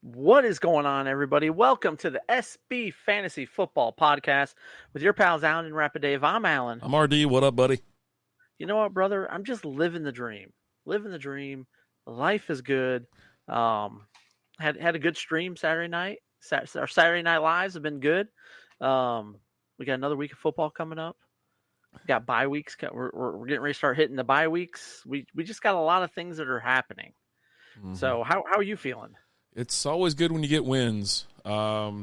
What is going on, everybody? Welcome to the SB Fantasy Football Podcast with your pals Alan and Rapidave. I'm Alan. I'm RD. What up, buddy? You know what, brother? I'm just living the dream. Living the dream. Life is good. Had a good stream Saturday night. Our Saturday Night Lives have been good. We got another week of football coming up. We got bye weeks. We're getting ready to start hitting the bye weeks. We just got a lot of things that are happening. Mm-hmm. So how are you feeling? It's always good when you get wins. I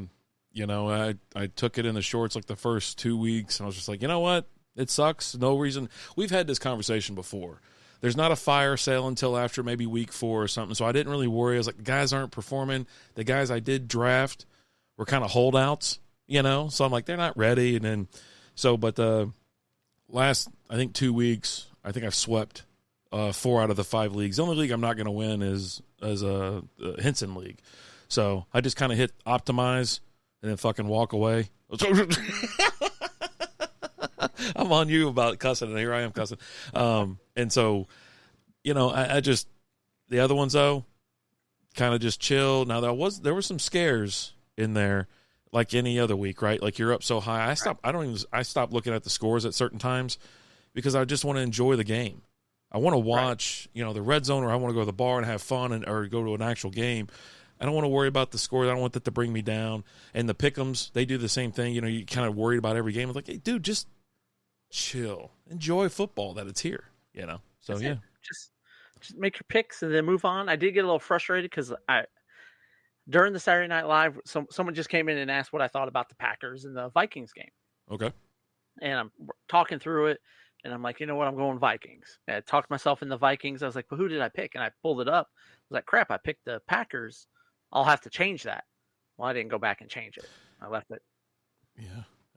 took it in the shorts like the first 2 weeks, and I was just like, you know what? It sucks. No reason. We've had this conversation before. There's not a fire sale until after maybe week 4 or something, so I didn't really worry. I was like, the guys aren't performing. The guys I did draft were kind of holdouts, So I'm like, they're not ready. And then, but the last, I think, 2 weeks, I think I've swept 4 out of the 5 leagues. The only league I'm not going to win is a Henson league. So I just kind of hit optimize and then fucking walk away. I'm on you about cussing, and here I am cussing. And so, I just, the other ones though, kind of just chill. Now there were some scares in there, like any other week, right? Like you're up so high. I stopped looking at the scores at certain times because I just want to enjoy the game. I want to watch, the red zone, or I want to go to the bar and have fun or go to an actual game. I don't want to worry about the scores. I don't want that to bring me down. And the pick'ems, they do the same thing. You kind of worried about every game. I'm like, hey, dude, just chill. Enjoy football that it's here, So, That's yeah. Just make your picks and then move on. I did get a little frustrated because during the Saturday Night Live, someone just came in and asked what I thought about the Packers and the Vikings game. Okay. And I'm talking through it. And I'm like, you know what? I'm going Vikings. And I talked myself in the Vikings. I was like, but who did I pick? And I pulled it up. I was like, crap, I picked the Packers. I'll have to change that. Well, I didn't go back and change it. I left it.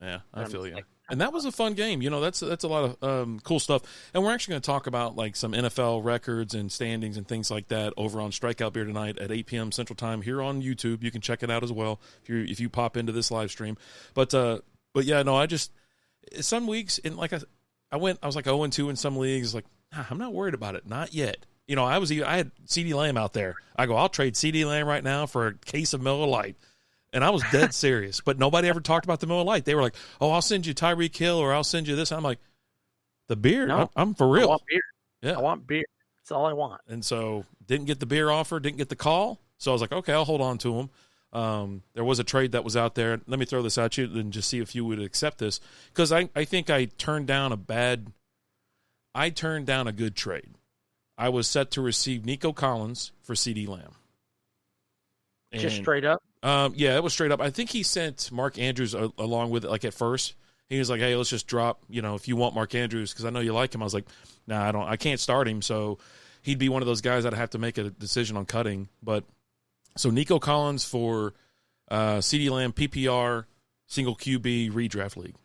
Yeah, I feel you. And that was a fun game. That's a lot of cool stuff. And we're actually going to talk about like some NFL records and standings and things like that over on Strikeout Beer tonight at 8 p.m. Central Time here on YouTube. You can check it out as well if you pop into this live stream. But yeah, no, I just some weeks in like I was like 0-2 in some leagues. Like, I'm not worried about it. Not yet. I had CeeDee Lamb out there. I go, I'll trade CeeDee Lamb right now for a case of Miller Lite. And I was dead serious. But nobody ever talked about the Miller Lite. They were like, oh, I'll send you Tyreek Hill or I'll send you this. I'm like, the beer? No, I'm for real. I want beer. Yeah. I want beer. That's all I want. And so didn't get the beer offer, didn't get the call. So I was like, okay, I'll hold on to him. There was a trade that was out there. Let me throw this at you and just see if you would accept this. Because I think I turned down a good trade. I was set to receive Nico Collins for CeeDee Lamb. Just straight up? Yeah, it was straight up. I think he sent Mark Andrews along with it, like at first. He was like, hey, let's just drop, if you want Mark Andrews, because I know you like him. I was like, nah, I can't start him. So he'd be one of those guys that I'd have to make a decision on cutting. But so Nico Collins for CeeDee Lamb, PPR, single QB, redraft league.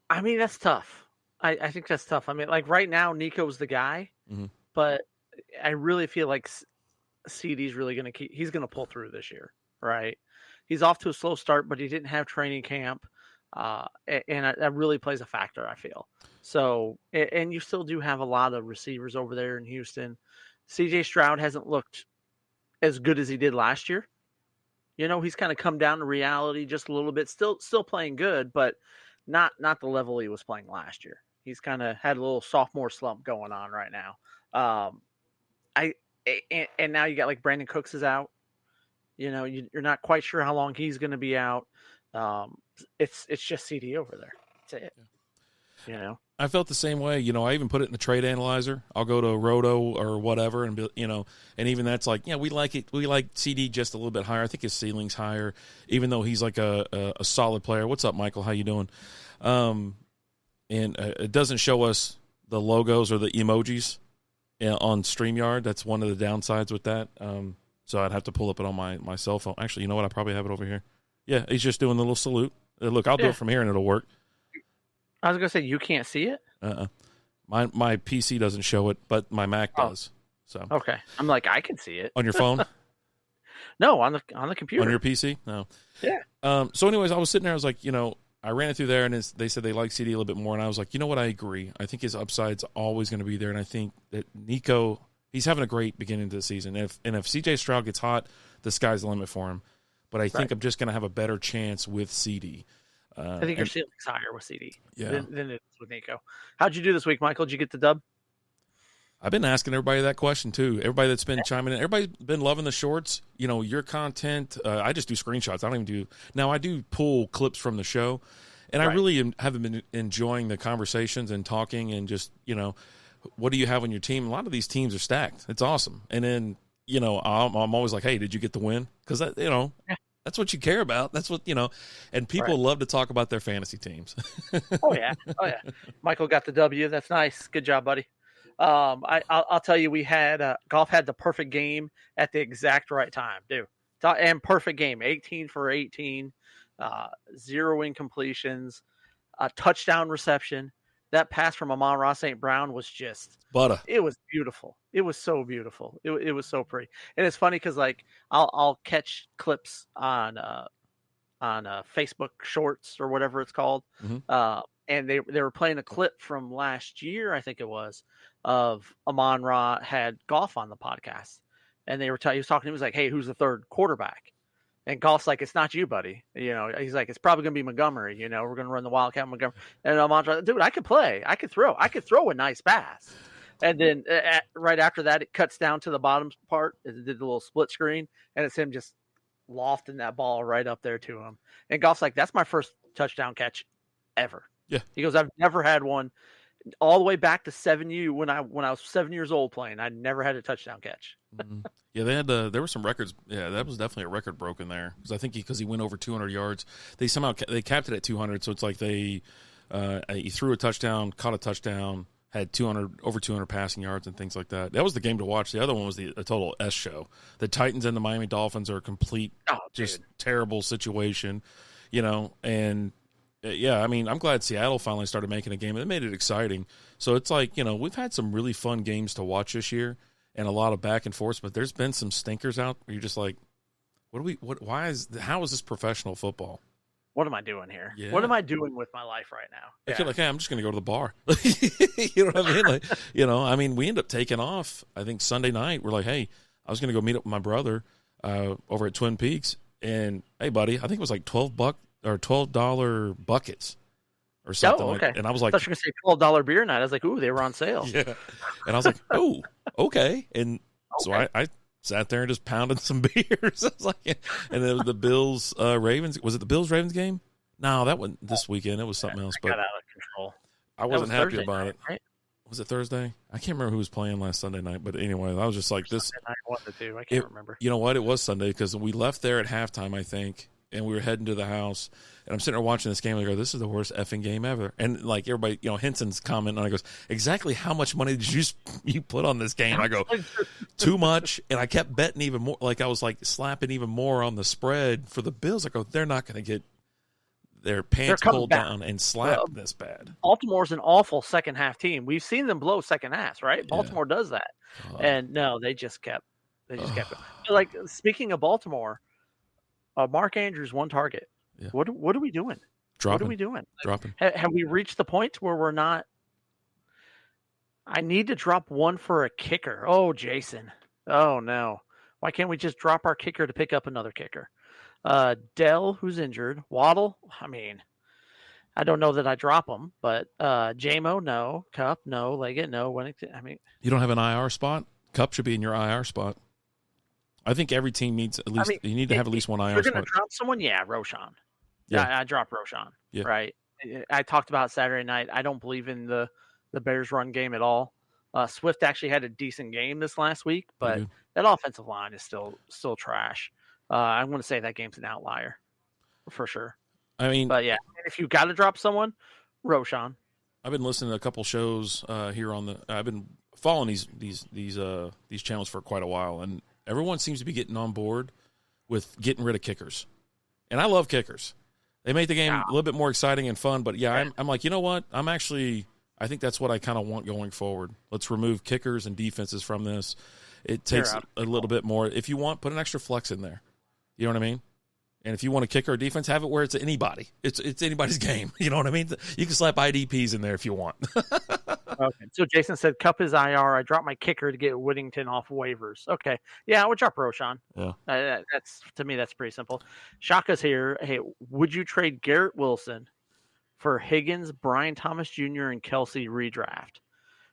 I mean, that's tough. I think that's tough. I mean, like right now, Nico's the guy, but I really feel like CD's really going to he's going to pull through this year, right? He's off to a slow start, but he didn't have training camp, and that really plays a factor, I feel. So, and you still do have a lot of receivers over there in Houston. CJ Stroud hasn't looked as good as he did last year. He's kind of come down to reality just a little bit. Still playing good, but not the level he was playing last year. He's kind of had a little sophomore slump going on right now. And now you got like Brandon Cooks is out. You're not quite sure how long he's going to be out. It's just CD over there. That's it. I felt the same way. I even put it in the trade analyzer. I'll go to Roto or whatever, and and even that's like, we like it. We like CD just a little bit higher. I think his ceiling's higher, even though he's like a solid player. What's up, Michael? How you doing? And it doesn't show us the logos or the emojis on StreamYard. That's one of the downsides with that. So I'd have to pull up it on my cell phone. Actually, you know what? I probably have it over here. Yeah, he's just doing the little salute. Look, I'll do it from here and it'll work. I was going to say, you can't see it? My PC doesn't show it, but my Mac does. So okay. I'm like, I can see it. On your phone? No, on the computer. On your PC? No. Yeah. So anyways, I was sitting there. I was like, I ran it through there, and they said they like CD a little bit more, and I was like, you know what? I agree. I think his upside's always going to be there, and I think that Nico He's having a great beginning to the season. And if C.J. Stroud gets hot, the sky's the limit for him. But I think I'm just going to have a better chance with CD. I think your ceiling's higher with CD than it is with Nico. How'd you do this week, Michael? Did you get the dub? I've been asking everybody that question, too. Everybody that's been chiming in. Everybody's been loving the shorts. You know, your content. I just do screenshots. I don't even do – now, I do pull clips from the show. And I really have been enjoying the conversations and talking and just, you know, what do you have on your team? A lot of these teams are stacked. It's awesome. And then, you know, I'm always like, hey, did you get the win? Because, you know, that's what you care about. That's what, you know, and people love to talk about their fantasy teams. Oh, yeah. Michael got the W. That's nice. Good job, buddy. I'll tell you, we had Golf had the perfect game at the exact right time, dude. And perfect game, 18 for 18, 0 incompletions, a touchdown reception. That pass from Amon-Ra St. Brown was just butter. It was beautiful. It was so beautiful. It was so pretty. And it's funny because like I'll catch clips on Facebook Shorts or whatever it's called. Mm-hmm. And they were playing a clip from last year, I think it was, of Amon-Ra had Golf on the podcast. And he was talking to him, he was like, hey, who's the third quarterback? And Golf's like, it's not you, buddy. You know, he's like, it's probably going to be Montgomery. You know, we're going to run the Wildcat Montgomery. And Amon-Ra, dude, I could play. I could throw a nice pass. And then right after that, it cuts down to the bottom part. It did the little split screen. And it's him just lofting that ball right up there to him. And Golf's like, that's my first touchdown catch ever. Yeah. He goes, I've never had one all the way back to 7U when I was 7 years old playing. I never had a touchdown catch. Mm-hmm. Yeah, they had there were some records. Yeah, that was definitely a record broken there because I think because he went over 200 yards, they somehow they capped it at 200. So it's like he threw a touchdown, caught a touchdown, had over 200 passing yards and things like that. That was the game to watch. The other one was a total S show. The Titans and the Miami Dolphins are a complete terrible situation, you know. And yeah, I mean, I'm glad Seattle finally started making a game. It made it exciting. So it's like, you know, we've had some really fun games to watch this year. And a lot of back and forth, but there's been some stinkers out where you're just like, how is this professional football? What am I doing here? Yeah. What am I doing with my life right now? I feel like, hey, I'm just going to go to the bar. You know what I mean? Like, you know, I mean, we end up taking off. I think Sunday night, we're like, hey, I was going to go meet up with my brother over at Twin Peaks. And hey, buddy, I think it was like $12 buckets. Or something. Oh, okay. Like, and I was like, I thought you were going to say $12 beer night. I was like, ooh, they were on sale. Yeah. And I was like, oh, okay. And so I sat there and just pounded some beers. I was like, and it was the Bills Ravens. Was it the Bills Ravens game? No, that wasn't this weekend. It was something else. But got out of control. I wasn't happy Thursday about night, it. Right? Was it Thursday? I can't remember who was playing last Sunday night. But anyway, I was just like this. I can't remember. You know what? It was Sunday because we left there at halftime, I think. And we were heading to the house, and I'm sitting there watching this game, and I go, this is the worst effing game ever. And, like, everybody, you know, Henson's commenting, and I goes, exactly how much money did you put on this game? I go, too much, and I kept betting even more. Like, I was, like, slapping even more on the spread for the Bills. I go, they're not going to get their pants pulled down and slapped this bad. Baltimore's an awful second-half team. We've seen them blow second halves, right? Baltimore does that. And, no, they just kept going. Like, speaking of Baltimore, Mark Andrews, 1 target. Yeah. What are we doing? What are we doing? Dropping. Have we reached the point where we're not? I need to drop 1 for a kicker. Oh, Jason. Oh, no. Why can't we just drop our kicker to pick up another kicker? Dell, who's injured. Waddle, I mean, I don't know that I drop him, but JMO, no. Cup, no. Leggett, no. Wennington, I mean. You don't have an IR spot? Cup should be in your IR spot. I think every team needs at least. You need to have at least one IR spot. You're going to drop someone, Roshan. Yeah, I dropped Roshan. Yeah. Right. I talked about Saturday night. I don't believe in the Bears' run game at all. Swift actually had a decent game this last week, but that offensive line is still trash. I'm going to say that game's an outlier for sure. I mean, but yeah, if you got to drop someone, Roshan. I've been listening to a couple shows here on the. I've been following these channels for quite a while, and everyone seems to be getting on board with getting rid of kickers. And I love kickers. They make the game a little bit more exciting and fun. But, yeah, I'm like, you know what? I think that's what I kind of want going forward. Let's remove kickers and defenses from this. It takes a little bit more. If you want, put an extra flex in there. You know what I mean? And if you want a kicker or defense, have it where it's anybody. It's anybody's game. You know what I mean? You can slap IDPs in there if you want. Okay. So Jason said Cup is IR. I dropped my kicker to get Whittington off waivers. Okay. Yeah, I would drop Roshan. Yeah. That's to me, that's pretty simple. Shaka's here. Hey, would you trade Garrett Wilson for Higgins, Brian Thomas Jr., and Kelsey redraft?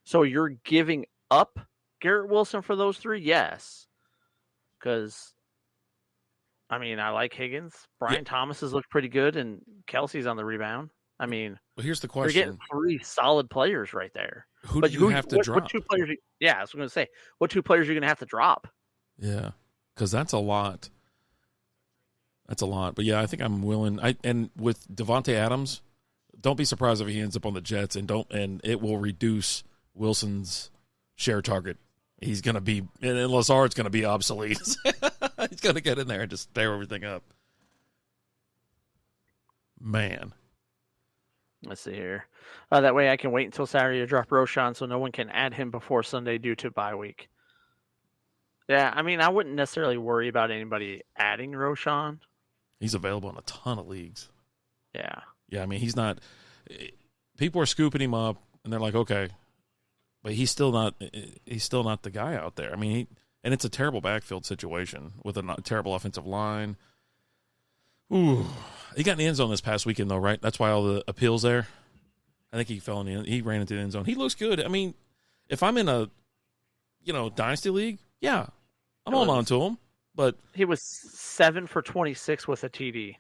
So you're giving up Garrett Wilson for those three? Yes. Because, I mean, I like Higgins. Brian Thomas has looked pretty good, and Kelsey's on the rebound. I mean, well, here's the you're question. getting three solid players right there. Who do you have to drop? What two players? Yeah, I was going to say, what two players are you going to have to drop? Yeah, because that's a lot. That's a lot. But, yeah, I think I'm willing. And with Davante Adams, don't be surprised if he ends up on the Jets, and it will reduce Wilson's share target. He's going to be – and Lazard's going to be obsolete. He's going to get in there and just tear everything up. Man. Let's see here. That way I can wait until Saturday to drop Roshan so no one can add him before Sunday due to bye week. Yeah, I mean, I wouldn't necessarily worry about anybody adding Roshan. He's available in a ton of leagues. Yeah. Yeah, I mean, he's not – people are scooping him up, and they're like, okay. But he's still not the guy out there. I mean, and it's a terrible backfield situation with a terrible offensive line. Ooh. He got in the end zone this past weekend, though, right? That's why all the appeals there. I think he fell in the end. He ran into the end zone. He looks good. I mean, if I'm in a, dynasty league, yeah, I'm holding on to him. But he was 7 for 26 with a TD.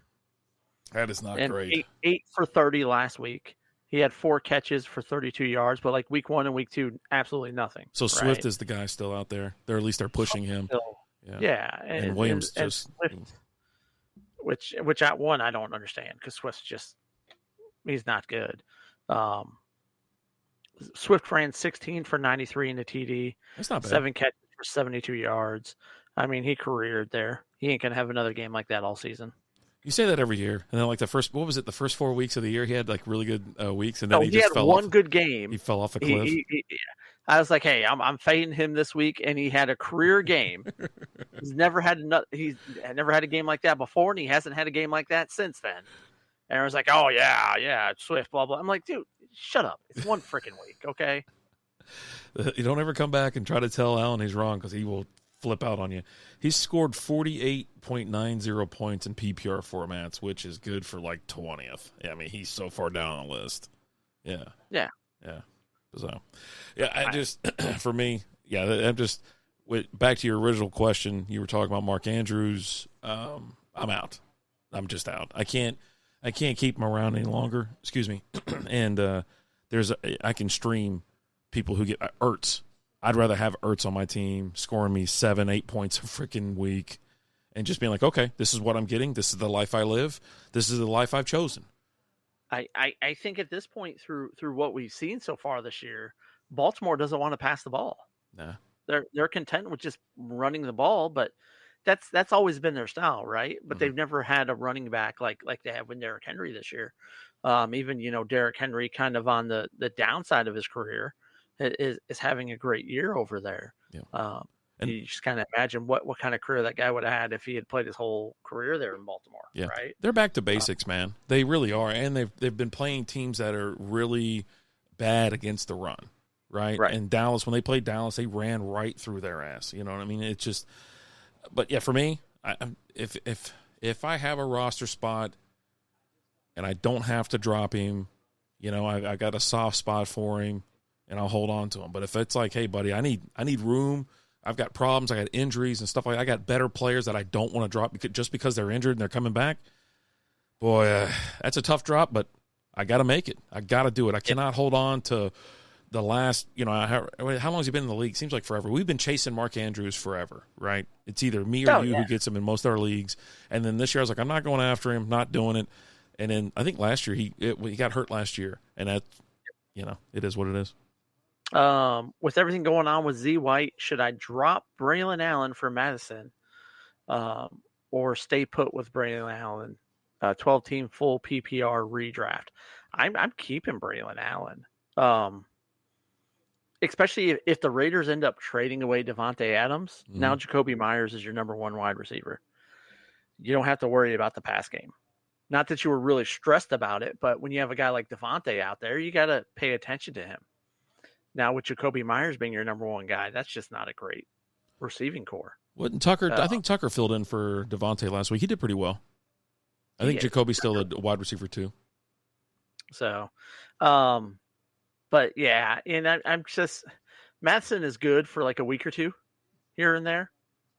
That is not and great. 8 for 30 last week. He had 4 catches for 32 yards, but like week 1 and week 2, absolutely nothing. So right? Swift is the guy still out there. At least they're pushing him. Yeah. And Williams and just. Swift, which at one I don't understand because Swift's he's not good. Swift ran 16 for 93 in the TD. That's not bad. 7 catches for 72 yards. I mean, he careered there. He ain't gonna have another game like that all season. You say that every year, and then like the first 4 weeks of the year, he had like really good weeks, and then he just had one good game. He fell off a cliff. I was like, hey, I'm fading him this week, and he had a career game. He's never had a game like that before, and he hasn't had a game like that since then. And everyone's like, oh yeah, it's Swift, blah blah. I'm like, dude, shut up. It's one freaking week, okay? You don't ever come back and try to tell Allen he's wrong because he will flip out on you. He's scored 48.90 points in PPR formats, which is good for like 20th. Yeah, I mean, he's so far down on the list. Yeah. So, yeah, I just for me, yeah, I'm just back to your original question. You were talking about Mark Andrews. I'm out. I'm just out. I can't keep him around any longer. Excuse me. And I can stream people who get Ertz. I'd rather have Ertz on my team scoring me 7-8 points a freaking week and just being like, okay, this is what I'm getting. This is the life I live. This is the life I've chosen. I think at this point through what we've seen so far this year, Baltimore doesn't want to pass the ball. Nah. They're content with just running the ball, but that's always been their style, right? But they've never had a running back like they have with Derrick Henry this year. Even Derrick Henry kind of on the downside of his career is having a great year over there. Yeah. And you just kind of imagine what kind of career that guy would have had if he had played his whole career there in Baltimore. Yeah. Right? They're back to basics, man. They really are, and they've been playing teams that are really bad against the run, right? And Dallas, when they played Dallas, they ran right through their ass. You know what I mean? It's just, but yeah, for me, if I have a roster spot and I don't have to drop him, I got a soft spot for him, and I'll hold on to him. But if it's like, hey, buddy, I need room. I've got problems. I got injuries and stuff like that. I got better players that I don't want to drop just because they're injured and they're coming back. Boy, that's a tough drop, but I got to make it. I got to do it. I cannot hold on to the last, how long has he been in the league? Seems like forever. We've been chasing Mark Andrews forever, right? It's either me or you who gets him in most of our leagues. And then this year I was like, I'm not going after him, not doing it. And then I think last year he got hurt last year. And that, it is what it is. With everything going on with Z White, should I drop Braylon Allen for Madison, or stay put with Braylon Allen? 12-team full PPR redraft. I'm keeping Braylon Allen. Especially if the Raiders end up trading away Davante Adams. Now Jacoby Myers is your number 1 wide receiver. You don't have to worry about the pass game. Not that you were really stressed about it, but when you have a guy like Davante out there, you got to pay attention to him. Now with Jacoby Myers being your number one guy, that's just not a great receiving core. What Tucker? I think Tucker filled in for Devontae last week. He did pretty well. I think Jacoby's still a wide receiver too. So, but yeah, and I'm just Matheson is good for like a week or two here and there,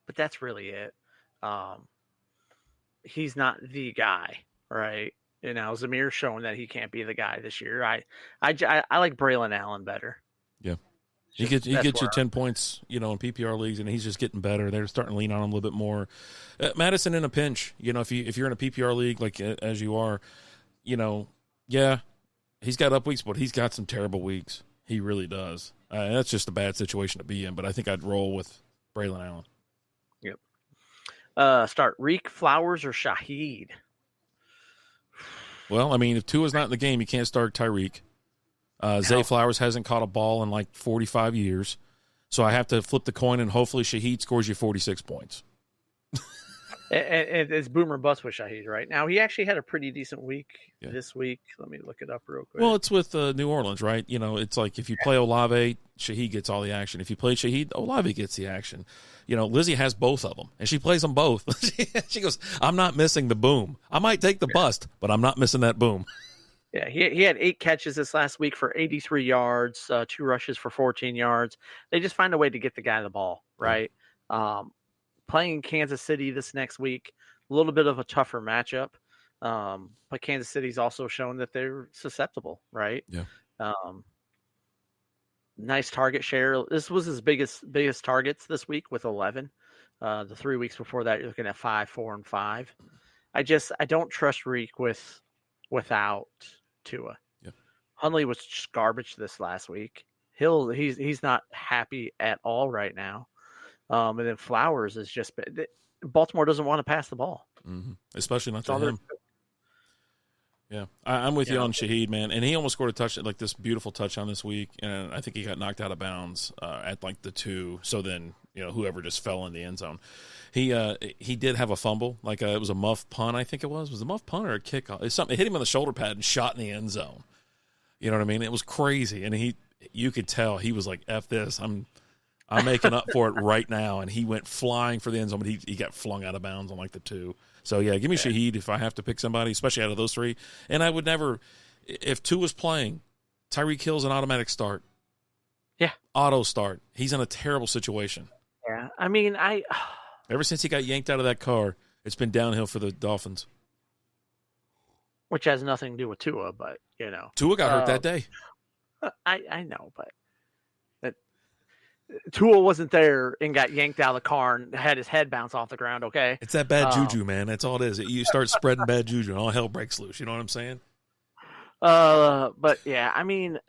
but that's really it. He's not the guy, right? You know, Zamir's showing that he can't be the guy this year. I like Braylon Allen better. Yeah. He gets you 10 points, in PPR leagues, and he's just getting better. They're starting to lean on him a little bit more. Madison in a pinch, if you're in a PPR league like as you are, yeah, he's got up weeks, but he's got some terrible weeks. He really does. That's just a bad situation to be in. But I think I'd roll with Braylon Allen. Yep. Start Reek, Flowers, or Shaheed. Well, I mean, if Tua's not in the game, you can't start Tyreek. Zay Flowers hasn't caught a ball in like 45 years. So I have to flip the coin, and hopefully Shaheed scores you 46 points. And it's boomer bust with Shaheed right now. He actually had a pretty decent week this week. Let me look it up real quick. Well, it's with New Orleans, right? It's like if you play Olave, Shaheed gets all the action. If you play Shaheed, Olave gets the action. Lizzie has both of them, and she plays them both. She goes, I'm not missing the boom. I might take the bust, but I'm not missing that boom. Yeah, he had 8 catches this last week for 83 yards, 2 rushes for 14 yards. They just find a way to get the guy the ball, right? Playing in Kansas City this next week, a little bit of a tougher matchup. But Kansas City's also shown that they're susceptible, right? Yeah. Nice target share. This was his biggest targets this week with 11. The 3 weeks before that, you're looking at 5, 4, and 5. I don't trust Reek without Tua. Yeah. Hundley was just garbage this last week. He's not happy at all right now. And then Flowers is just Baltimore doesn't want to pass the ball, especially not to him. Yeah, I'm with you on Shaheed, man, and he almost scored a touchdown, like this beautiful touchdown this week, and I think he got knocked out of bounds at like the 2. So then whoever just fell in the end zone. He did have a fumble, like it was a muff punt, I think it was. Was it a muff punt or a kickoff? It's something. It hit him on the shoulder pad and shot in the end zone. You know what I mean? It was crazy, and you could tell he was like, "F this, I'm making up for it right now," and he went flying for the end zone, but he got flung out of bounds on like the 2. So yeah, give me Shaheed if I have to pick somebody, especially out of those 3. And I would never, if 2 was playing, Tyreek Hill's an automatic start. Yeah, auto start. He's in a terrible situation. Yeah, I mean, ever since he got yanked out of that car, it's been downhill for the Dolphins. Which has nothing to do with Tua, but Tua got hurt that day. I know, but Tua wasn't there and got yanked out of the car and had his head bounce off the ground, okay? It's that bad juju, man. That's all it is. You start spreading bad juju and all hell breaks loose. You know what I'm saying? But yeah, I mean,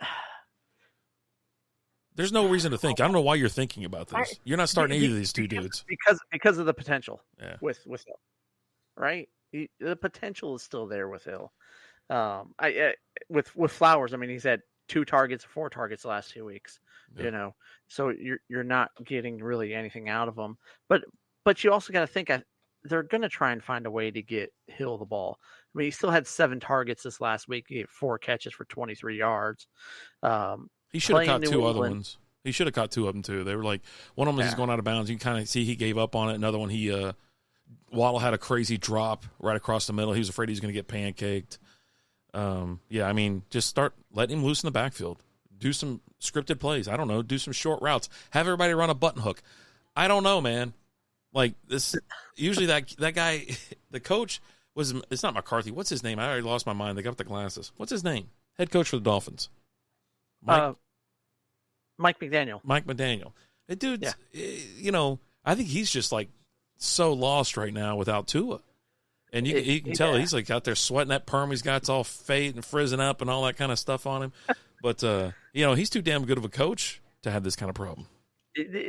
there's no reason to think. I don't know why you're thinking about this. You're not starting either of these 2 dudes. Because of the potential with Hill, right? The potential is still there with Hill. With Flowers, I mean, he's had 2 targets, 4 targets the last 2 weeks. Yeah. So you're not getting really anything out of them. But you also got to think they're going to try and find a way to get Hill the ball. I mean, he still had 7 targets this last week. He had 4 catches for 23 yards. He should have caught 2 other ones. He should have caught 2 of them too. They were like, one of them is going out of bounds. You can kind of see he gave up on it. Another one, Waddle had a crazy drop right across the middle. He was afraid he was going to get pancaked. Yeah, I mean, just start letting him loose in the backfield. Do some scripted plays. I don't know. Do some short routes. Have everybody run a button hook. I don't know, man. Like this, usually that guy, the coach it's not McCarthy. What's his name? I already lost my mind. They got the glasses. What's his name? Head coach for the Dolphins. Mike McDaniel. Mike McDaniel. The dude's, I think he's just like so lost right now without Tua. And you can tell he's like out there sweating that perm he's got. It's all fade and frizzing up and all that kind of stuff on him. But, he's too damn good of a coach to have this kind of problem.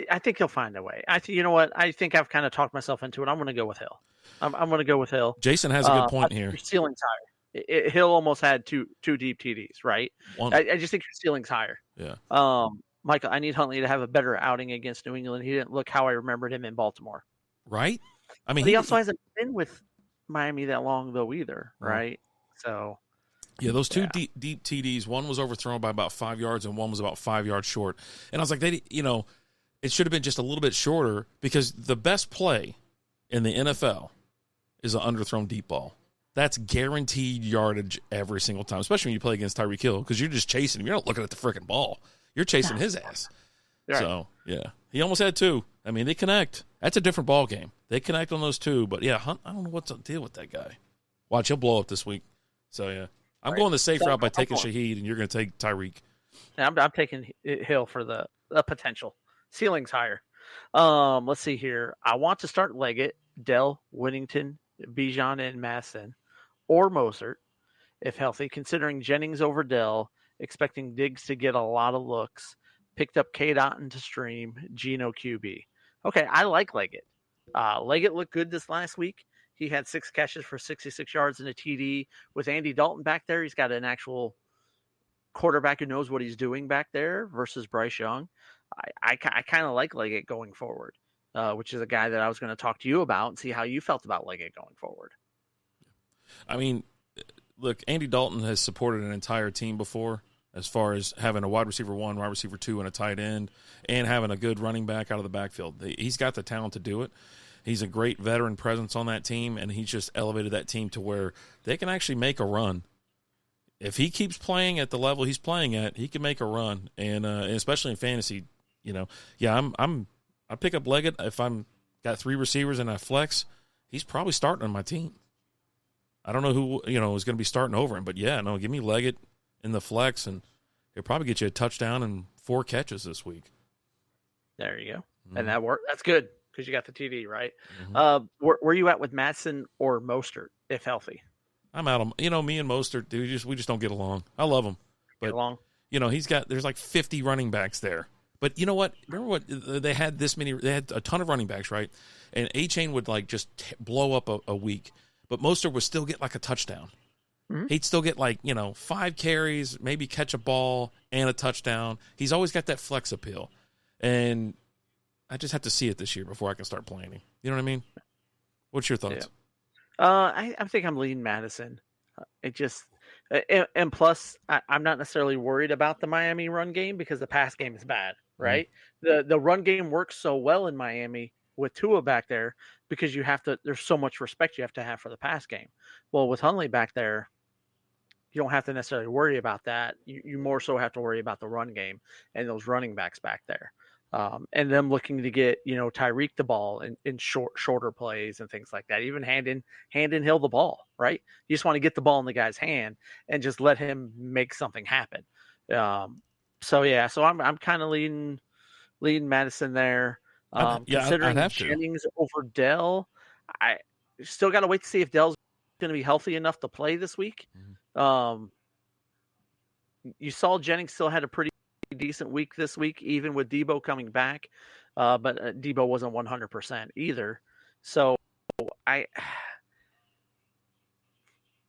I think he'll find a way. You know what? I think I've kind of talked myself into it. I'm going to go with Hill. I'm going to go with Hill. Jason has a good point here. Your ceiling's higher. Hill almost had two deep TDs, right? I just think your ceiling's higher. Yeah. Michael, I need Huntley to have a better outing against New England. He didn't look how I remembered him in Baltimore. Right? I mean, he also hasn't been with Miami that long, though, either, right? So, Yeah, those two deep TDs, one was overthrown by about 5 yards and one was about 5 yards short. And I was like, it should have been just a little bit shorter because the best play in the NFL is an underthrown deep ball. That's guaranteed yardage every single time, especially when you play against Tyreek Hill because you're just chasing him. You're not looking at the freaking ball. You're chasing his ass. Right. So, yeah. He almost had two. I mean, they connect. That's a different ball game. They connect on those two. But, yeah, Hunt, I don't know what's the deal with that guy. Watch, he'll blow up this week. So, yeah. I'm going the safe route by taking Shaheed, and you're going to take Tyreek. Yeah, I'm taking Hill for the potential. Ceiling's higher. Let's see here. I want to start Leggett, Dell, Whittington, Bijan, and Masson, or Mostert, if healthy, considering Jennings over Dell, expecting Diggs to get a lot of looks, picked up Cade Otton to stream, Geno QB. Okay, I like Leggett. Leggett looked good this last week. He had 6 catches for 66 yards and a TD. With Andy Dalton back there, he's got an actual quarterback who knows what he's doing back there versus Bryce Young. I kind of like Leggett going forward, which is a guy that I was going to talk to you about and see how you felt about Leggett going forward. I mean, look, Andy Dalton has supported an entire team before as far as having a wide receiver 1, wide receiver 2, and a tight end, and having a good running back out of the backfield. He's got the talent to do it. He's a great veteran presence on that team, and he's just elevated that team to where they can actually make a run. If he keeps playing at the level he's playing at, he can make a run, and especially in fantasy, I pick up Leggett if I'm got 3 receivers and I flex. He's probably starting on my team. I don't know who is going to be starting over him, but give me Leggett in the flex, and he'll probably get you a touchdown and 4 catches this week. There you go, and that worked. That's good. Because you got the TD, right? Mm-hmm. Where you at with Madsen or Mostert, if healthy? I'm out of me and Mostert, dude. We just don't get along. I love him, but there's like 50 running backs there. But you know what? Remember what they had this many? They had a ton of running backs, right? And A-Chain would like just blow up a week, but Mostert would still get like a touchdown. Mm-hmm. He'd still get 5 carries, maybe catch a ball and a touchdown. He's always got that flex appeal, and I just have to see it this year before I can start playing him. You know what I mean? What's your thoughts? Yeah. I think I'm leading Madison. And plus, I'm not necessarily worried about the Miami run game because the pass game is bad, right? Mm-hmm. The run game works so well in Miami with Tua back there because there's so much respect you have to have for the pass game. Well, with Hundley back there, you don't have to necessarily worry about that. You more so have to worry about the run game and those running backs back there. And them looking to get, Tyreek the ball in shorter plays and things like that. Even hand in Hill the ball, right? You just want to get the ball in the guy's hand and just let him make something happen. So I'm kind of leading Madison there. Considering Jennings over Dell, I still got to wait to see if Dell's going to be healthy enough to play this week. Mm-hmm. You saw Jennings still had a pretty decent week this week, even with Debo coming back, but Debo wasn't 100% either. So I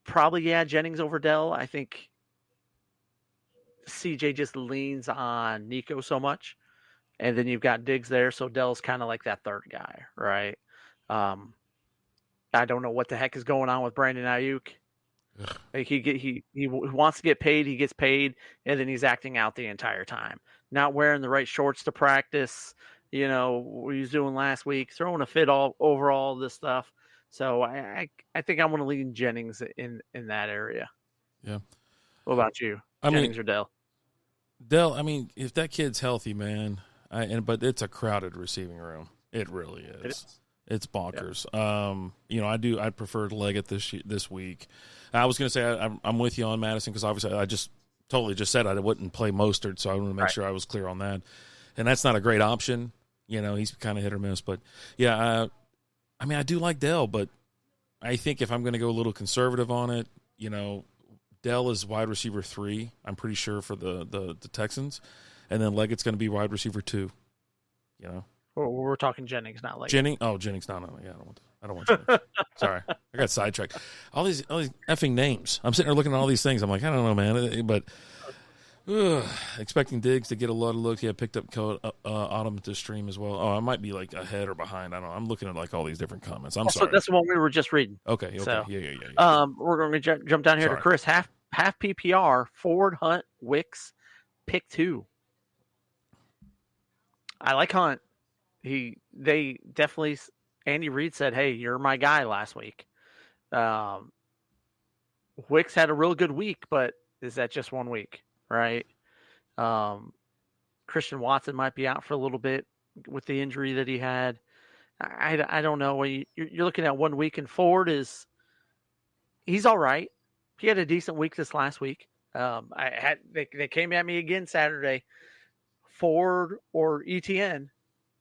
probably Jennings over Dell. I think CJ just leans on Nico so much, and then you've got Diggs there, so Dell's kind of like that third guy, right? I don't know what the heck is going on with Brandon Ayuk. Like he wants to get paid, he gets paid, and then he's acting out the entire time. Not wearing the right shorts to practice, what he was doing last week, throwing a fit all over all this stuff. So I think I'm going to lean Jennings in that area. Yeah. What about you? Jennings or Dell? Dell, I mean, if that kid's healthy, man, but it's a crowded receiving room. It really is. It is. It's bonkers. Yeah. I preferred Leggett this week. I was going to say I'm with you on Madison because obviously I just totally just said I wouldn't play Mostert, so I want to make sure I was clear on that. And that's not a great option. He's kind of hit or miss. But, yeah, I do like Dell, but I think if I'm going to go a little conservative on it, Dell is wide receiver 3, I'm pretty sure, for the Texans. And then Leggett's going to be wide receiver 2, We're talking Jennings, not Leggett. Jennings. No. Yeah, I don't want Jennings. Sorry. I got sidetracked. All these effing names. I'm sitting there looking at all these things. I'm like, I don't know, man. But expecting Diggs to get a lot of looks. Yeah, picked up Autumn to stream as well. Oh, I might be like ahead or behind. I don't know. I'm looking at all these different comments. I'm sorry. That's the one we were just reading. Okay. So, yeah. we're going to jump down here to Chris half PPR, Ford, Hunt, Wicks, pick 2. I like Hunt. They definitely, Andy Reid said, "Hey, you're my guy" last week. Wicks had a real good week, but is that just 1 week, right? Christian Watson might be out for a little bit with the injury that he had. I don't know. You're looking at 1 week, and Ford he's all right. He had a decent week this last week. They came at me again Saturday, Ford or ETN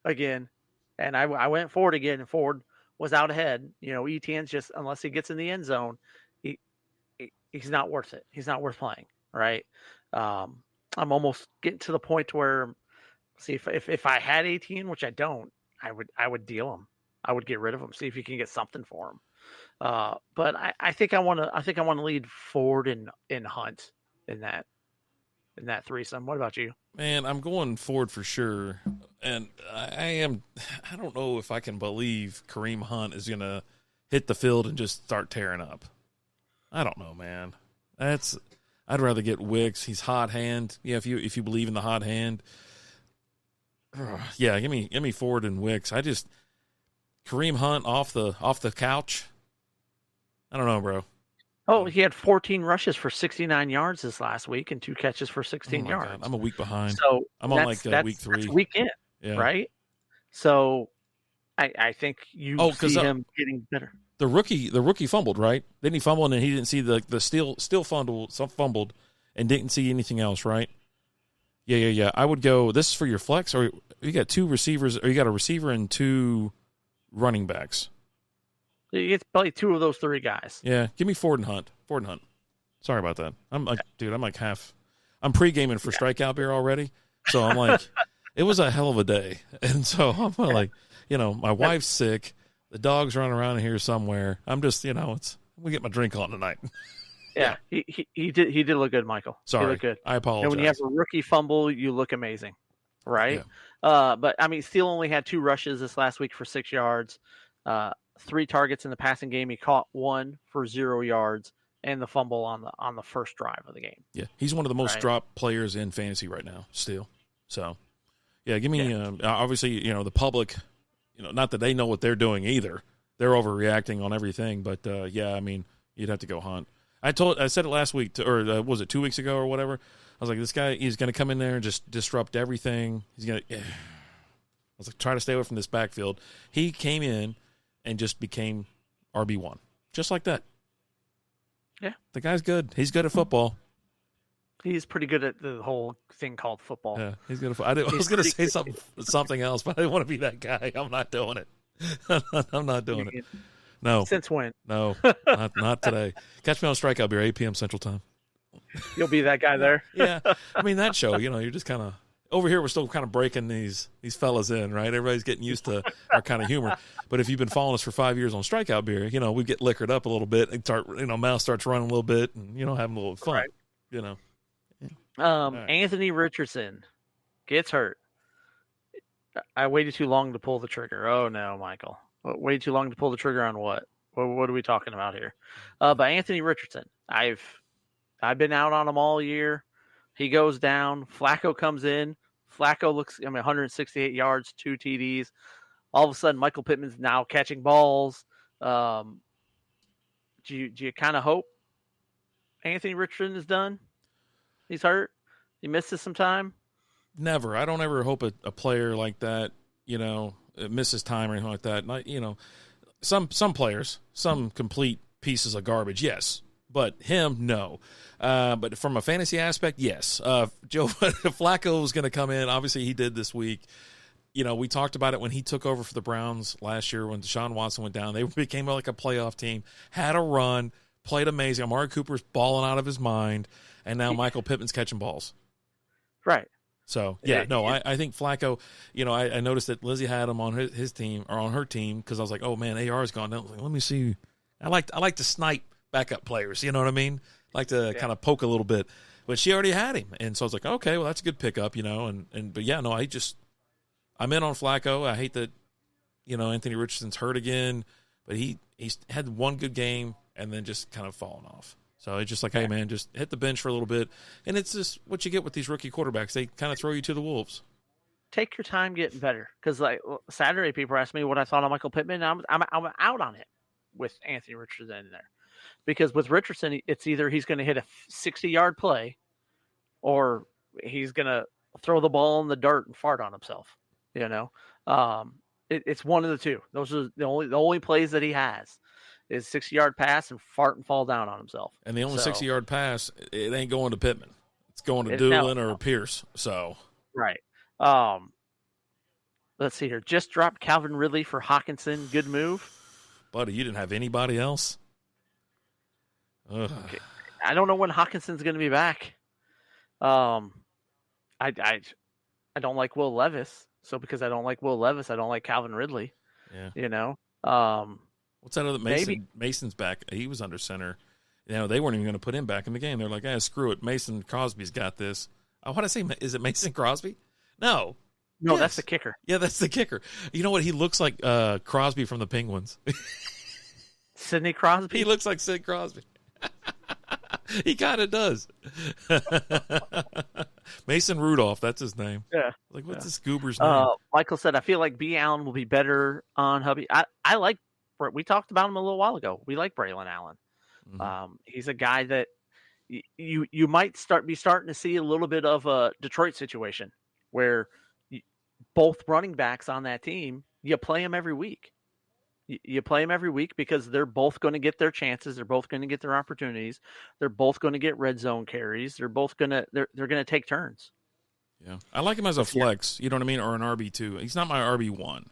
again, and I went Ford again, and Ford was out ahead. ETN's just, unless he gets in the end zone, he's not worth it. He's not worth playing, right? I'm almost getting to the point where, see, if I had ETN, which I don't, I would deal him. I would get rid of him. See if you can get something for him. But I think I want to lead Ford and Hunt in that threesome. What about you? Man, I'm going Ford for sure, and I don't know if I can believe Kareem Hunt is gonna hit the field and just start tearing up. I don't know, man. I'd rather get Wicks. He's hot hand. Yeah, if you believe in the hot hand. Yeah, give me Ford and Wicks. Kareem Hunt off the couch. I don't know, bro. Oh, he had 14 rushes for 69 yards this last week and 2 catches for 16 yards. God, I'm a week behind. So I'm on week 3. That's week in, yeah. Right? So I think you see him getting better. The rookie fumbled, right? Didn't he fumble and then he didn't see the still fumbled and didn't see anything else, right? Yeah. I would go, this is for your flex, or you got 2 receivers, or you got a receiver and 2 running backs. It's probably 2 of those 3 guys. Yeah, give me Ford and Hunt. Sorry about that. I'm pre-gaming for Strikeout Beer already, so I'm like, it was a hell of a day, and so I'm like, my wife's sick, the dog's running around here somewhere. I'm just, I'm gonna get my drink on tonight. Yeah, he did look good, Michael. Sorry, he looked good. I apologize. And when you have a rookie fumble, you look amazing, right? Yeah. But I mean, Steele only had 2 rushes this last week for 6 yards. 3 targets in the passing game. He caught 1 for 0 yards and the fumble on the first drive of the game. Yeah, he's one of the most dropped players in fantasy right now, still. So, yeah, give me obviously, the public, not that they know what they're doing either. They're overreacting on everything, but I mean, you'd have to go Hunt. I said it last week, or was it 2 weeks ago or whatever? I was like, this guy, he's going to come in there and just disrupt everything. He's going to. I was like, try to stay away from this backfield. He came in and just became RB1. Just like that. Yeah. The guy's good. He's good at football. He's pretty good at the whole thing called football. Yeah, he's good at football. I was going to say something else, but I didn't want to be that guy. I'm not doing it. I'm not doing it. No. Since when? No, not today. Catch me on Strikeout Beer, 8 p.m. Central Time. You'll be that guy there? Yeah. I mean, that show, you're just kind of... Over here, we're still kind of breaking these fellas in, right? Everybody's getting used to our kind of humor. But if you've been following us for 5 years on Strikeout Beer, we get liquored up a little bit and start, mouth starts running a little bit and, having a little fun, right. Anthony Richardson gets hurt. I waited too long to pull the trigger. Oh, no, Michael. Waited too long to pull the trigger on what? What are we talking about here? But Anthony Richardson, I've been out on him all year. He goes down. Flacco comes in. Flacco looks, 168 yards, 2 TDs. All of a sudden, Michael Pittman's now catching balls. Do you kind of hope Anthony Richardson is done? He's hurt. He misses some time. Never. I don't ever hope a player like that, misses time or anything like that. Not, some players, some complete pieces of garbage, yes. But him, no. But from a fantasy aspect, yes. Joe Flacco is going to come in. Obviously, he did this week. We talked about it when he took over for the Browns last year when Deshaun Watson went down. They became like a playoff team, had a run, played amazing. Amari Cooper's balling out of his mind, and now Michael Pittman's catching balls. Right. So, I think Flacco, I noticed that Lizzie had him on his team or on her team because I was like, oh, man, AR's gone down. I was like, let me see. I like to snipe backup players, you know what I mean? I like to kind of poke a little bit. But she already had him. And so I was like, okay, well, that's a good pickup, but I'm in on Flacco. I hate that, Anthony Richardson's hurt again, but he's had one good game and then just kind of fallen off. So it's just like, hey, man, just hit the bench for a little bit. And it's just what you get with these rookie quarterbacks. They kind of throw you to the wolves. Take your time getting better. Because like Saturday, people asked me what I thought of Michael Pittman. I'm out on it with Anthony Richardson in there. Because with Richardson, it's either he's going to hit a 60-yard play or he's going to throw the ball in the dirt and fart on himself. You know, it's one of the two. Those are the only plays that he has. Is 60-yard pass and fart and fall down on himself. And the only 60-yard pass, it ain't going to Pittman. It's going to Doolin or Pierce. So right. Let's see here. Just dropped Calvin Ridley for Hockenson. Good move. Buddy, you didn't have anybody else? Okay. I don't know when Hawkinson's going to be back. I don't like Will Levis. So because I don't like Will Levis, I don't like Calvin Ridley. Yeah. You know. What's that other Mason's back? He was under center. You know, they weren't even going to put him back in the game. They're like, screw it. Mason Crosby's got this. What did I say? Is it Mason Crosby? No. No, yes. That's the kicker. Yeah, that's the kicker. You know what? He looks like Crosby from the Penguins. Sidney Crosby? He looks like Sid Crosby. He kind of does. Mason Rudolph, that's his name. Yeah. Like, what's this goober's name? Michael said, I feel like B. Allen will be better on Hubby. I like, we talked about him a little while ago. We like Braylon Allen. Mm-hmm. He's a guy that you might be starting to see a little bit of a Detroit situation where both running backs on that team, you play them every week. You play them every week because they're both going to get their chances. They're both going to get their opportunities. They're both going to get red zone carries. They're both going to they're going to take turns. Yeah, I like him as a flex. You know what I mean, or an RB2. He's not my RB1.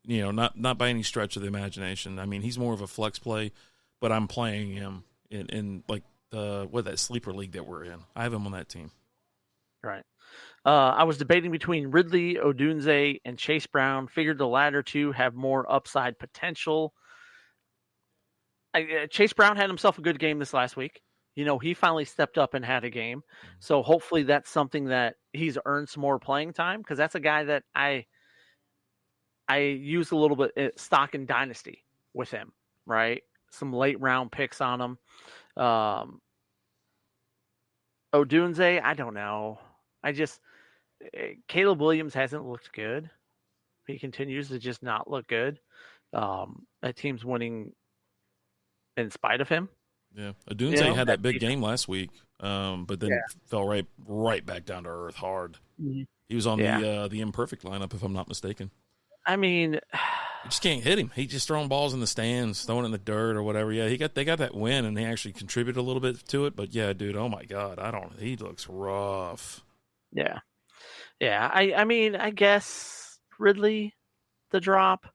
You know, not by any stretch of the imagination. I mean, he's more of a flex play, but I'm playing him in like that sleeper league that we're in. I have him on that team. Right. I was debating between Ridley, Odunze, and Chase Brown. Figured the latter two have more upside potential. Chase Brown had himself a good game this last week. You know, he finally stepped up and had a game. So hopefully that's something that he's earned some more playing time, because that's a guy that I use a little bit stock in Dynasty with him, right? Some late round picks on him. Odunze, I don't know. Caleb Williams hasn't looked good. He continues to just not look good. That team's winning in spite of him. Yeah, Odunze had that big game last week, but then fell right back down to earth hard. Mm-hmm. He was on the imperfect lineup, if I'm not mistaken. I mean, you just can't hit him. He's just throwing balls in the stands, throwing it in the dirt or whatever. Yeah, they got that win, and they actually contributed a little bit to it. But yeah, dude, oh my God, he looks rough. Yeah. I mean, I guess Ridley, the drop.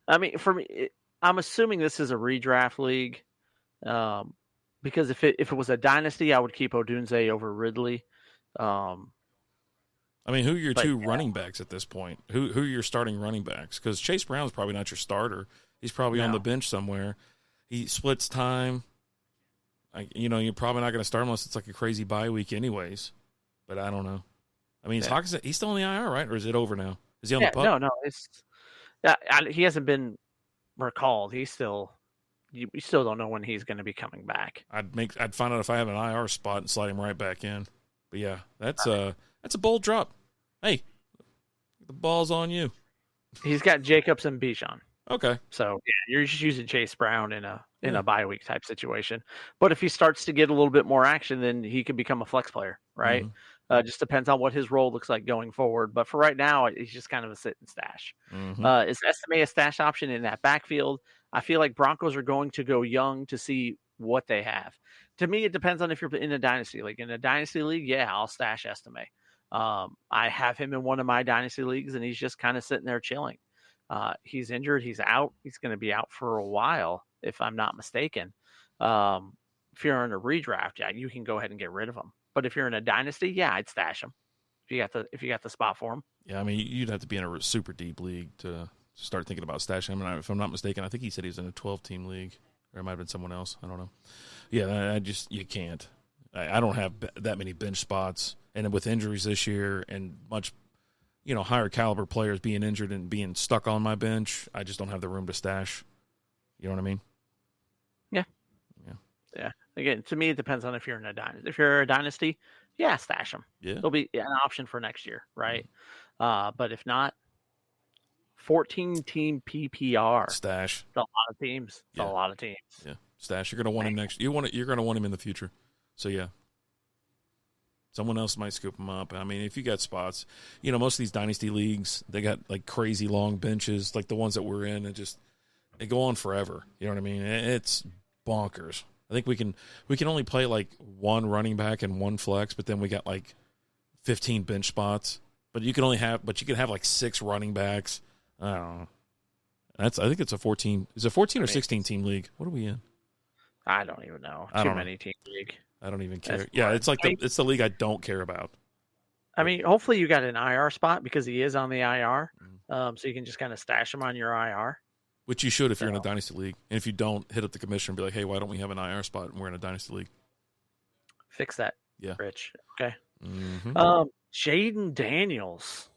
I mean, for me, I'm assuming this is a redraft league, because if it was a dynasty, I would keep Odunze over Ridley. I mean, who are your two running backs at this point? Who are your starting running backs? Because Chase Brown's probably not your starter. He's probably on the bench somewhere. He splits time. You're probably not going to start him unless it's like a crazy bye week anyways. But I don't know. I mean, he's still in the IR, right? Or is it over now? Is he on the pup? No. He hasn't been recalled. You still don't know when he's going to be coming back. I'd find out if I have an IR spot and slide him right back in. But yeah, that's a bold drop. Hey, the ball's on you. He's got Jacobs and Bijan. Okay. So you're just using Chase Brown in a bye week type situation. But if he starts to get a little bit more action, then he could become a flex player, right? Mm-hmm. Just depends on what his role looks like going forward. But for right now, he's just kind of a sit and stash. Mm-hmm. Is Estime a stash option in that backfield? I feel like Broncos are going to go young to see what they have. To me, it depends on if you're in a dynasty league. In a dynasty league, I'll stash Estime. I have him in one of my dynasty leagues, and he's just kind of sitting there chilling. He's injured. He's out. He's going to be out for a while, if I'm not mistaken. If you're in a redraft, you can go ahead and get rid of him. But if you're in a dynasty, I'd stash him if you got the spot for him. Yeah, I mean, you'd have to be in a super deep league to start thinking about stashing him. And if I'm not mistaken, I think he said he was in a 12-team league, or it might have been someone else. I don't know. Yeah, you can't. I don't have that many bench spots, and with injuries this year and much, higher caliber players being injured and being stuck on my bench, I just don't have the room to stash. You know what I mean? Yeah. Again, to me, it depends on if you're in a dynasty. If you're a dynasty, yeah, stash them. Yeah. They'll be an option for next year, right? But if not, 14-team PPR. Stash. It's a lot of teams. It's a lot of teams. Yeah. Stash. You're going to want him next. You're going to want him in the future. So, yeah. Someone else might scoop him up. I mean, if you got spots, most of these dynasty leagues, they got like crazy long benches, like the ones that we're in, and they go on forever. You know what I mean? It's bonkers. I think we can only play like one running back and one flex, but then we got like 15 bench spots. But you can have like 6 running backs. I don't know. I think it's a 14. Is it 14 or 16 team league? What are we in? I don't even know. Too many team league. I don't even care. It's like it's the league I don't care about. I mean, hopefully you got an IR spot because he is on the IR, so you can just kind of stash him on your IR. Which you should if you're in a dynasty league. And if you don't, hit up the commissioner and be like, hey, why don't we have an IR spot and we're in a dynasty league? Fix that, yeah, Rich. Okay. Mm-hmm. Jayden Daniels.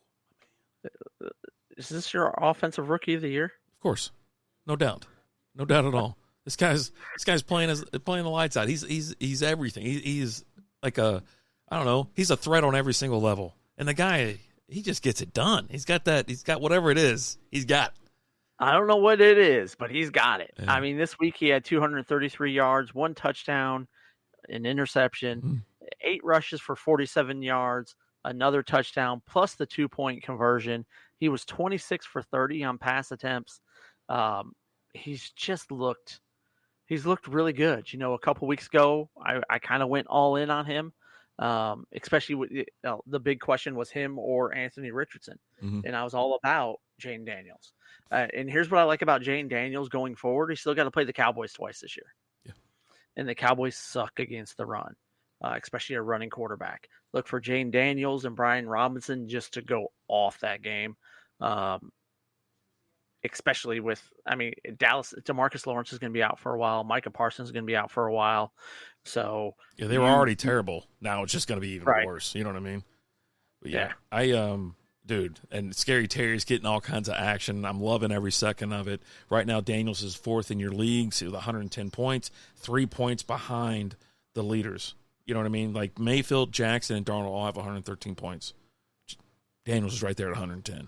Is this your offensive rookie of the year? Of course. No doubt at all. This guy's playing the lights out. He's everything. He's like he's a threat on every single level. And the guy, he just gets it done. He's got whatever it is. He's got. I don't know what it is, but he's got it. Yeah. I mean, this week he had 233 yards, 1 touchdown, an interception, 8 rushes for 47 yards, another touchdown, plus the 2-point conversion. He was 26 for 30 on pass attempts. He's looked really good. A couple weeks ago, I kind of went all in on him, especially with the big question was him or Anthony Richardson. Mm-hmm. And I was all about Jayden Daniels. And here's what I like about Jayden Daniels going forward. He's still got to play the Cowboys twice this year. Yeah. And the Cowboys suck against the run, especially a running quarterback. Look for Jayden Daniels and Brian Robinson just to go off that game. Especially with, Dallas, DeMarcus Lawrence is going to be out for a while. Micah Parsons is going to be out for a while. So yeah, they were already terrible. Now it's just going to be even worse. You know what I mean? But yeah. Dude, and Scary Terry's getting all kinds of action. I'm loving every second of it. Right now, Daniels is 4th in your leagues with 110 points, 3 points behind the leaders. You know what I mean? Like Mayfield, Jackson, and Darnold all have 113 points. Daniels is right there at 110.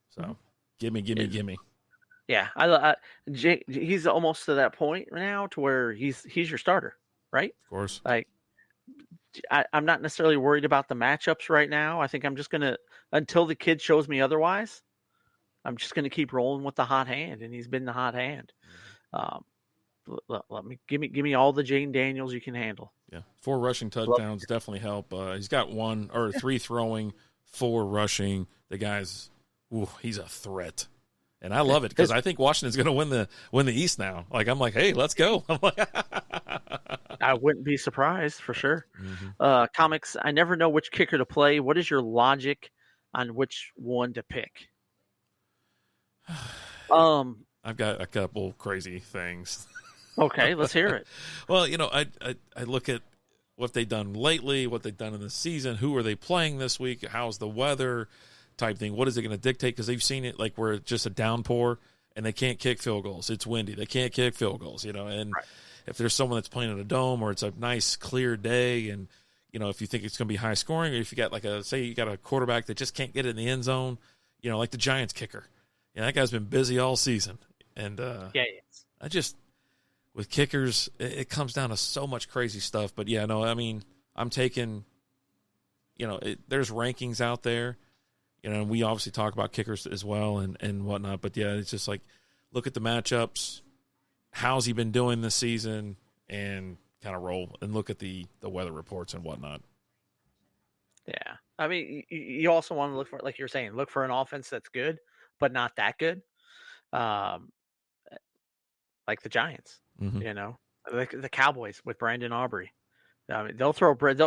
So, gimme. Yeah, he's almost to that point now to where he's your starter, right? Of course. Like, I'm not necessarily worried about the matchups right now. I think I'm just gonna, until the kid shows me otherwise, I'm just gonna keep rolling with the hot hand, and he's been the hot hand. Give me all the Jayden Daniels you can handle. Yeah, 4 rushing touchdowns definitely help. He's got 3 throwing, 4 rushing. The guy's, he's a threat, and I love it because I think Washington's going to win the East now. Like I'm like, hey, let's go. I'm like, I wouldn't be surprised for sure. Mm-hmm. Comics, I never know which kicker to play. What is your logic on which one to pick? I've got a couple crazy things. Okay, let's hear it. Well, I look at what they've done lately, what they've done in the season, who are they playing this week, how's the weather type thing, what is it going to dictate? Because they've seen it like where it's just a downpour and they can't kick field goals. It's windy. They can't kick field goals, and if there's someone that's playing in a dome or it's a nice clear day and, if you think it's going to be high scoring, or if you got say you got a quarterback that just can't get it in the end zone, like the Giants kicker. That guy's been busy all season. And I just, with kickers, it comes down to so much crazy stuff. But I'm taking, there's rankings out there, and we obviously talk about kickers as well and whatnot. But it's just like, look at the matchups. How's he been doing this season, and kind of roll and look at the weather reports and whatnot. Yeah. You also want to look for, like you're saying, look for an offense that's good, but not that good. Like the Giants, like the Cowboys with Brandon Aubrey. They'll throw bread.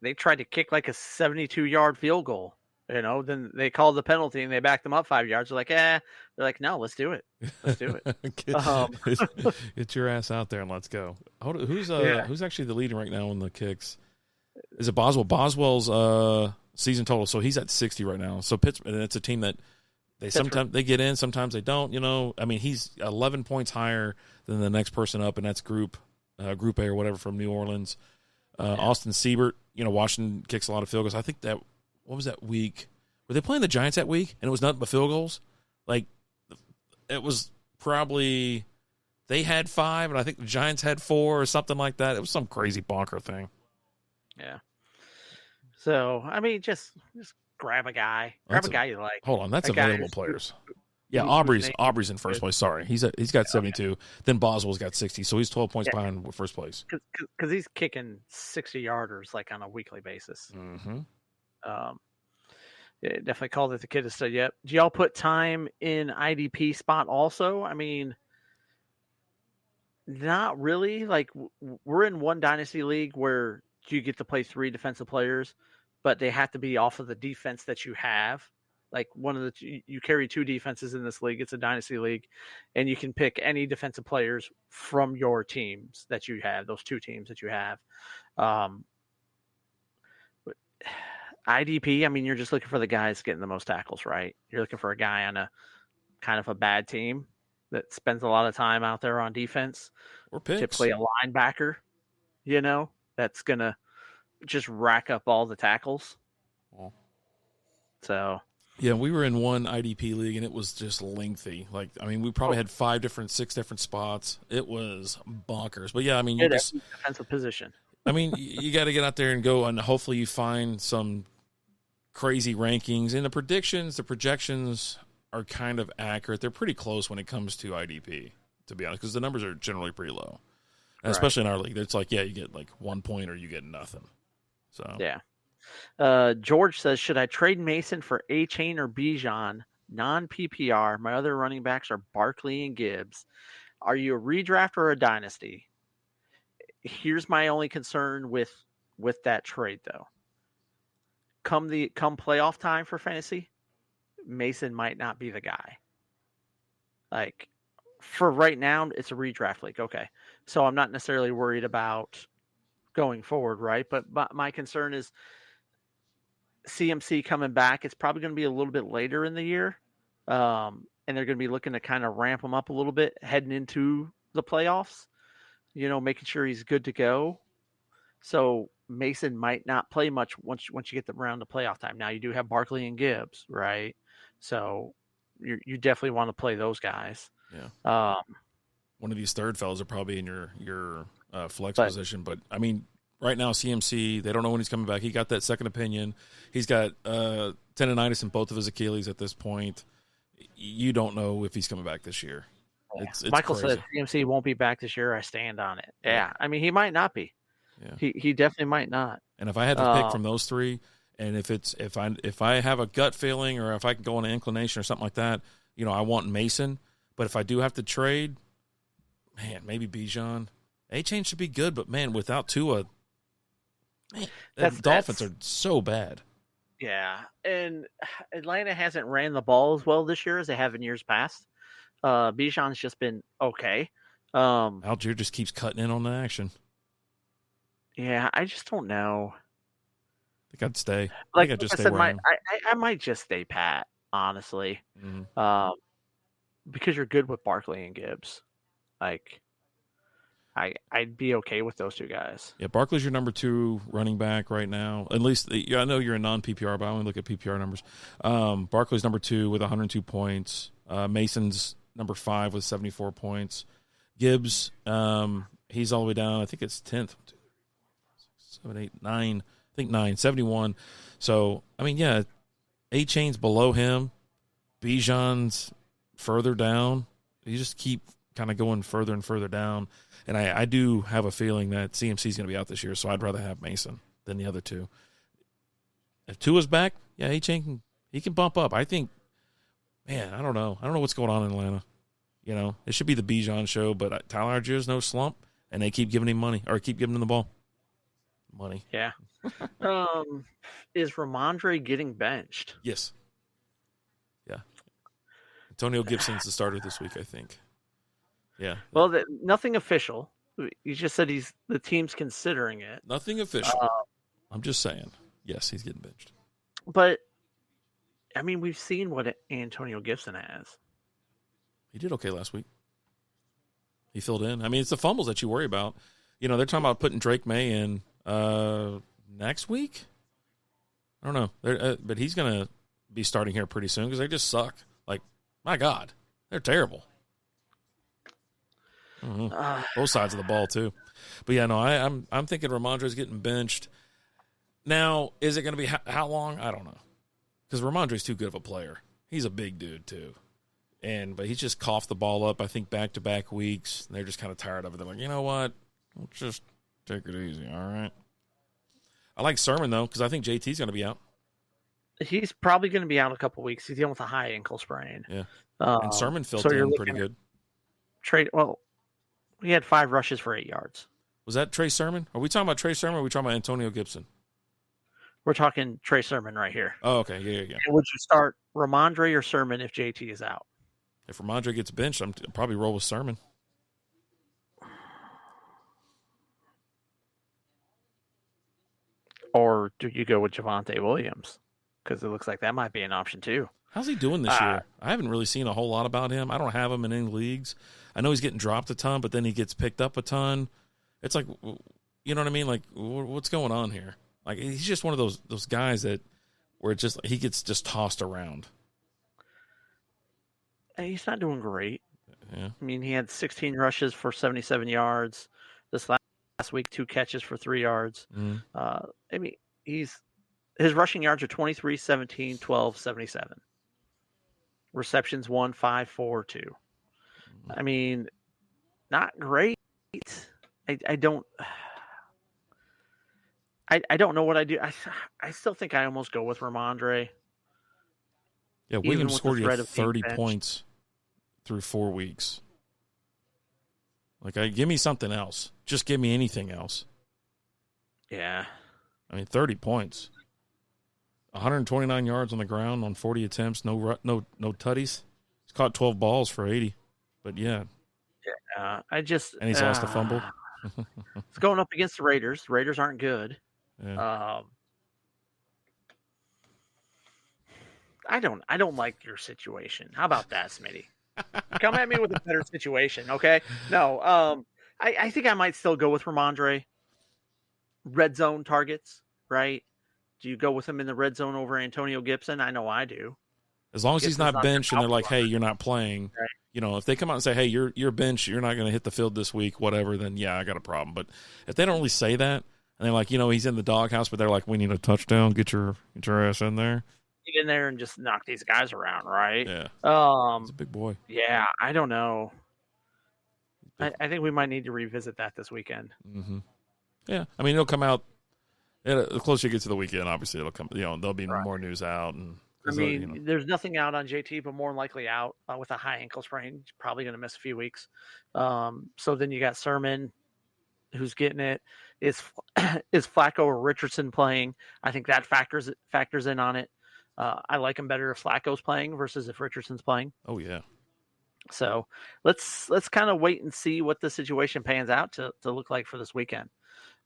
They tried to kick like a 72-yard field goal. Then they called the penalty and they backed them up 5 yards. They're like, They're like, no, let's do it. Let's do it. Get your ass out there and let's go. Who's actually the leading right now in the kicks? Is it Boswell? Boswell's season total. So he's at 60 right now. So Pittsburgh, and it's a team that sometimes they get in, sometimes they don't. He's 11 points higher than the next person up, and that's Group Group A or whatever from New Orleans. Austin Siebert, Washington kicks a lot of field goals. I think what was that week? Were they playing the Giants that week? And it was nothing but field goals? Like, it was probably they had 5, and I think the Giants had 4 or something like that. It was some crazy bonker thing. Yeah. So, I mean, just grab a guy. Grab a guy you like. Hold on, that's available players. Yeah, Aubrey's in first place. Sorry, he's got 72. Then Boswell's got 60, so he's 12 points behind first place. Because he's kicking 60-yarders like on a weekly basis. Mm-hmm. Yeah, definitely called it the kid to say, yep. Do y'all put time in IDP spot also? I mean, not really. Like, we're in one dynasty league where you get to play 3 defensive players, but they have to be off of the defense that you have. Like, you carry 2 defenses in this league. It's a dynasty league, and you can pick any defensive players from your teams that you have, those 2 teams that you have. IDP, I mean, you're just looking for the guys getting the most tackles, right? You're looking for a guy on a kind of a bad team that spends a lot of time out there on defense. Or picks. Typically a linebacker, that's going to just rack up all the tackles. Oh. So... Yeah, we were in one IDP league, and it was just lengthy. Like, I mean, we probably had 6 different spots. It was bonkers. But, yeah, I mean, you just defensive position. I mean, you got to get out there and go, and hopefully you find some crazy rankings. And the projections are kind of accurate. They're pretty close when it comes to IDP, to be honest, because the numbers are generally pretty low. And especially in our league, it's like, yeah, you get like 1 point or you get nothing. So yeah. George says, should I trade Mason for A-Chain or Bijan? Non-PPR. My other running backs are Barkley and Gibbs. Are you a redraft or a dynasty? Here's my only concern with that trade, though. Come playoff time for fantasy, Mason might not be the guy. Like, for right now, it's a redraft league. Okay. So I'm not necessarily worried about going forward, right? But my concern is CMC coming back. It's probably going to be a little bit later in the year. And they're going to be looking to kind of ramp him up a little bit heading into the playoffs, making sure he's good to go. So Mason might not play much once you get around to playoff time. Now you do have Barkley and Gibbs, right? So you definitely want to play those guys. Yeah. One of these third fellas are probably in your flex position, but I mean, right now CMC, they don't know when he's coming back. He got that second opinion. He's got tendonitis in both of his Achilles at this point. You don't know if he's coming back this year. Yeah. It's Michael crazy. said CMC won't be back this year. I stand on it. Yeah. I mean, he might not be. Yeah. He definitely might not. And if I had to pick from those 3, and if I have a gut feeling or if I can go on an inclination or something like that, I want Mason. But if I do have to trade, man, maybe Bijan. A-Chain should be good, but man, without Tua, man, the Dolphins are so bad. Yeah, and Atlanta hasn't ran the ball as well this year as they have in years past. Bijan's just been okay. Algier just keeps cutting in on the action. Yeah, I just don't know. I think I'd stay. Like I just stay said, where I am. I might just stay pat, honestly. Mm-hmm. Because you're good with Barkley and Gibbs. Like, I'd be okay with those 2 guys. Yeah, Barkley's your number 2 running back right now. At least, I know you're a non-PPR, but I only look at PPR numbers. Barkley's number 2 with 102 points. Mason's number 5 with 74 points. Gibbs, he's all the way down. I think it's 10th. 7, 8, 9. I think 9, 71. So, I mean, yeah, A-Chain's below him. Bijan's further down. You just keep kind of going further and further down. And I do have a feeling that CMC's going to be out this year, so I'd rather have Mason than the other 2. If Tua's back, yeah, A-Chain he can bump up. I think, man, I don't know. I don't know what's going on in Atlanta. It should be the Bijan show, but Tyler Allgeier's no slump, and they keep giving him money or keep giving him the ball. Money. Yeah. Is Ramondre getting benched? Yes. Yeah. Antonio Gibson's the starter this week, I think. Yeah. Well, nothing official. He just said the team's considering it. Nothing official. I'm just saying. Yes, he's getting benched. But, I mean, we've seen what Antonio Gibson has. He did okay last week. He filled in. I mean, it's the fumbles that you worry about. they're talking about putting Drake May in next week. I don't know, but he's going to be starting here pretty soon because they just suck. Like, my God, they're terrible. Both sides of the ball too. But yeah, no, I'm thinking Ramondre's getting benched. Now, is it going to be how long? I don't know, because Ramondre's too good of a player. He's a big dude too, but he's just coughed the ball up. I think back-to-back weeks. And they're just kind of tired of it. They're like, you know what? Let's just take it easy. All right. I like Sermon though, because I think JT's going to be out. He's probably going to be out a couple weeks. He's dealing with a high ankle sprain. Yeah, and Sermon filled in pretty good. He had 5 rushes for 8 yards. Was that Trey Sermon? Are we talking about Trey Sermon or are we talking about Antonio Gibson? We're talking Trey Sermon right here. Oh, okay. Yeah. And would you start Ramondre or Sermon if JT is out? If Ramondre gets benched, I'll probably roll with Sermon. Or do you go with Javonte Williams? Because it looks like that might be an option too. How's he doing this year? I haven't really seen a whole lot about him. I don't have him in any leagues. I know he's getting dropped a ton, but then he gets picked up a ton. It's like, you know what I mean? Like, what's going on here? Like, he's just one of those guys where he gets just tossed around. He's not doing great. Yeah. I mean, he had 16 rushes for 77 yards. This last week, 2 catches for 3 yards. I mean, his rushing yards are 23, 17, 12, 77. Receptions 1, 5, 4, 2. I mean, not great. I don't know what I do. I still think I almost go with Ramondre. Yeah, Williams scored you 30 points through 4 weeks. Like, give me something else. Just give me anything else. Yeah. I mean, 30 points. 129 yards on the ground on 40 attempts, no tutties. He's caught 12 balls for 80. But yeah. Yeah, and he's lost a fumble. It's going up against the Raiders. The Raiders aren't good. Yeah. I don't like your situation. How about that, Smitty? Come at me with a better situation, okay? No, I think I might still go with Ramondre. Red zone targets, right? Do you go with him in the red zone over Antonio Gibson? I know I do. As long as he's not benched and they're like, hey, you're not playing. Right. If they come out and say, hey, you're benched, you're not going to hit the field this week, whatever, then yeah, I got a problem. But if they don't really say that, and they're like, he's in the doghouse, but they're like, we need a touchdown, get your ass in there. Get in there and just knock these guys around, right? Yeah. He's a big boy. Yeah, I don't know. I think we might need to revisit that this weekend. Mm-hmm. Yeah, I mean, it'll come out. The closer you get to the weekend, obviously, it'll come. There'll be more news out, and I mean, there's nothing out on JT, but more than likely out with a high ankle sprain. He's probably going to miss a few weeks. So then you got Sermon, who's getting it. Is Flacco or Richardson playing? I think that factors in on it. I like him better if Flacco's playing versus if Richardson's playing. Oh yeah. So let's kind of wait and see what the situation pans out to look like for this weekend.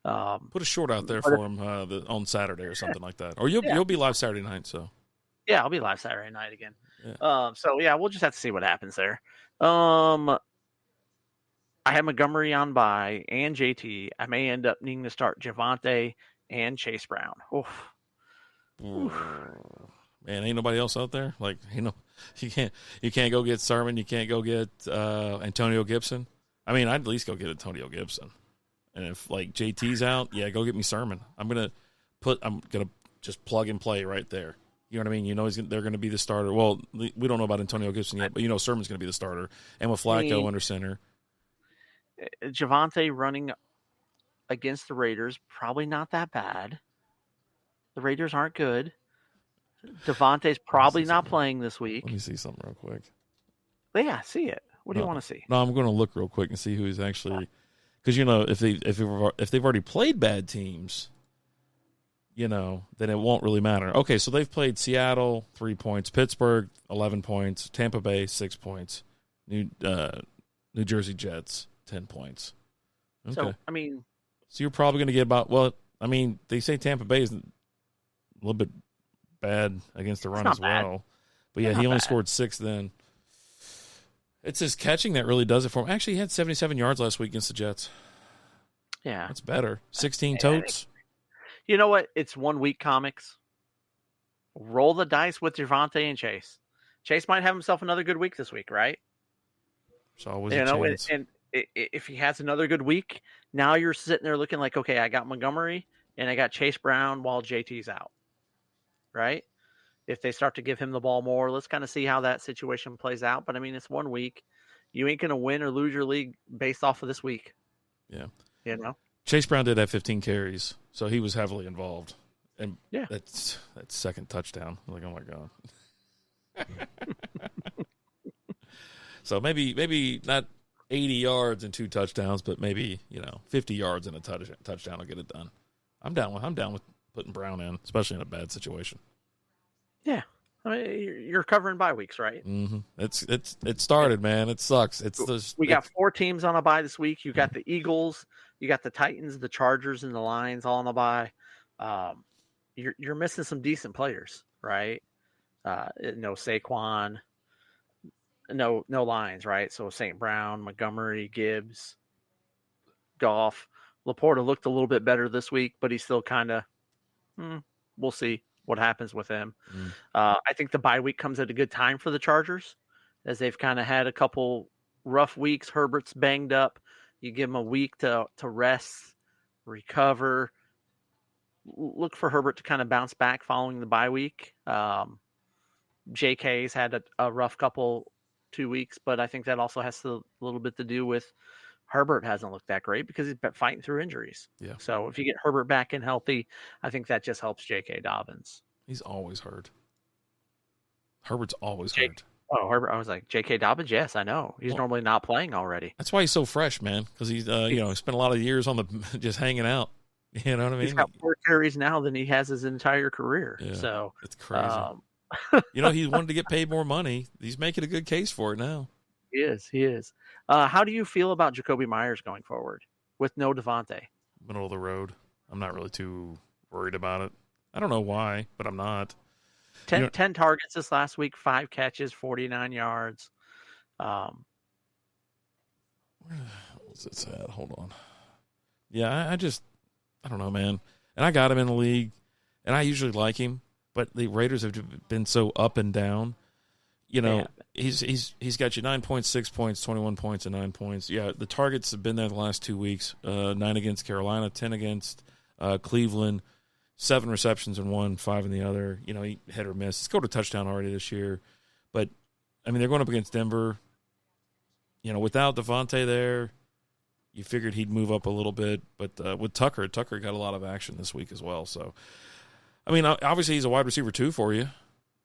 Put a short out there for him on Saturday or something like that, or you'll be live Saturday night. So yeah, I'll be live Saturday night again. Yeah. So yeah, we'll just have to see what happens there. I have Montgomery on bye and JT. I may end up needing to start Javonte and Chase Brown. Oof. Man, ain't nobody else out there. Like, you can't go get Sermon. You can't go get Antonio Gibson. I mean, I'd at least go get Antonio Gibson. And if like JT's out, yeah, go get me Sermon. I'm gonna just plug and play right there. You know what I mean? They're gonna be the starter. Well, we don't know about Antonio Gibson yet, but Sermon's gonna be the starter. And with Flacco under center, Javonte running against the Raiders, probably not that bad. The Raiders aren't good. Devontae's probably not playing this week. Let me see something real quick. Yeah, see it. What do you want to see? No, I'm going to look real quick and see who's actually, because if they've already played bad teams, then it won't really matter. Okay, so they've played Seattle 3 points, Pittsburgh 11 points, Tampa Bay 6 points, New Jersey Jets 10 points. Okay. So you're probably going to get about. Well, I mean, they say Tampa Bay is a little bit bad against the run as well. But yeah, he only scored 6 then. It's his catching that really does it for him. Actually, he had 77 yards last week against the Jets. Yeah. That's better. 16 totes. You know what? It's 1 week comics. Roll the dice with Javonte and Chase. Chase might have himself another good week this week, right? There's always a chance. And if he has another good week, now you're sitting there looking like, okay, I got Montgomery and I got Chase Brown while JT's out, right? If they start to give him the ball more, let's kind of see how that situation plays out. But I mean, it's 1 week. You ain't going to win or lose your league based off of this week. Yeah. You know? Chase Brown did have 15 carries, so he was heavily involved. And yeah, that's second touchdown. I'm like, oh my God. So maybe not 80 yards and 2 touchdowns, but maybe 50 yards and a touchdown will get it done. I'm down with putting Brown in, especially in a bad situation. Yeah, I mean, you're covering bye weeks, right? Mm-hmm. It started, man. It sucks. We got 4 teams on a bye this week. You got the Eagles, you got the Titans, the Chargers, and the Lions all on a bye. You're missing some decent players, right? No Saquon, no Lions, right? So St. Brown, Montgomery, Gibbs, Goff, Laporta looked a little bit better this week, but he's still kind of. We'll see what happens with him. I think the bye week comes at a good time for the Chargers, as they've kind of had a couple rough weeks. Herbert's banged up. You give him a week to rest, recover. Look for Herbert to kind of bounce back following the bye week. JK's had a rough 2 weeks, but I think that also has a little bit to do with Herbert hasn't looked that great because he's been fighting through injuries. Yeah. So if you get Herbert back and healthy, I think that just helps J.K. Dobbins. He's always hurt. Herbert's always hurt. Oh, Herbert! I was like, J.K. Dobbins. Yes, I know. He's normally not playing already. That's why he's so fresh, man. Because he's spent a lot of years on the just hanging out. You know what I mean? He's got more carries now than he has his entire career. Yeah, so it's crazy. He wanted to get paid more money. He's making a good case for it now. He is. How do you feel about Jakobi Meyers going forward with no Devontae? Middle of the road. I'm not really too worried about it. I don't know why, but I'm not. 10 targets this last week, 5 catches, 49 yards. What's it at? Hold on. Yeah, I don't know, man. And I got him in the league, and I usually like him, but the Raiders have been so up and down. He's got you 9 points, 6 points, 21 points, and 9 points. Yeah, the targets have been there the last 2 weeks. 9 against Carolina, 10 against Cleveland, 7 receptions in one, 5 in the other. He hit or miss. He scored a touchdown already this year. But, I mean, they're going up against Denver. Without Devontae there, you figured he'd move up a little bit. But with Tucker got a lot of action this week as well. So, I mean, obviously he's a wide receiver 2 for you.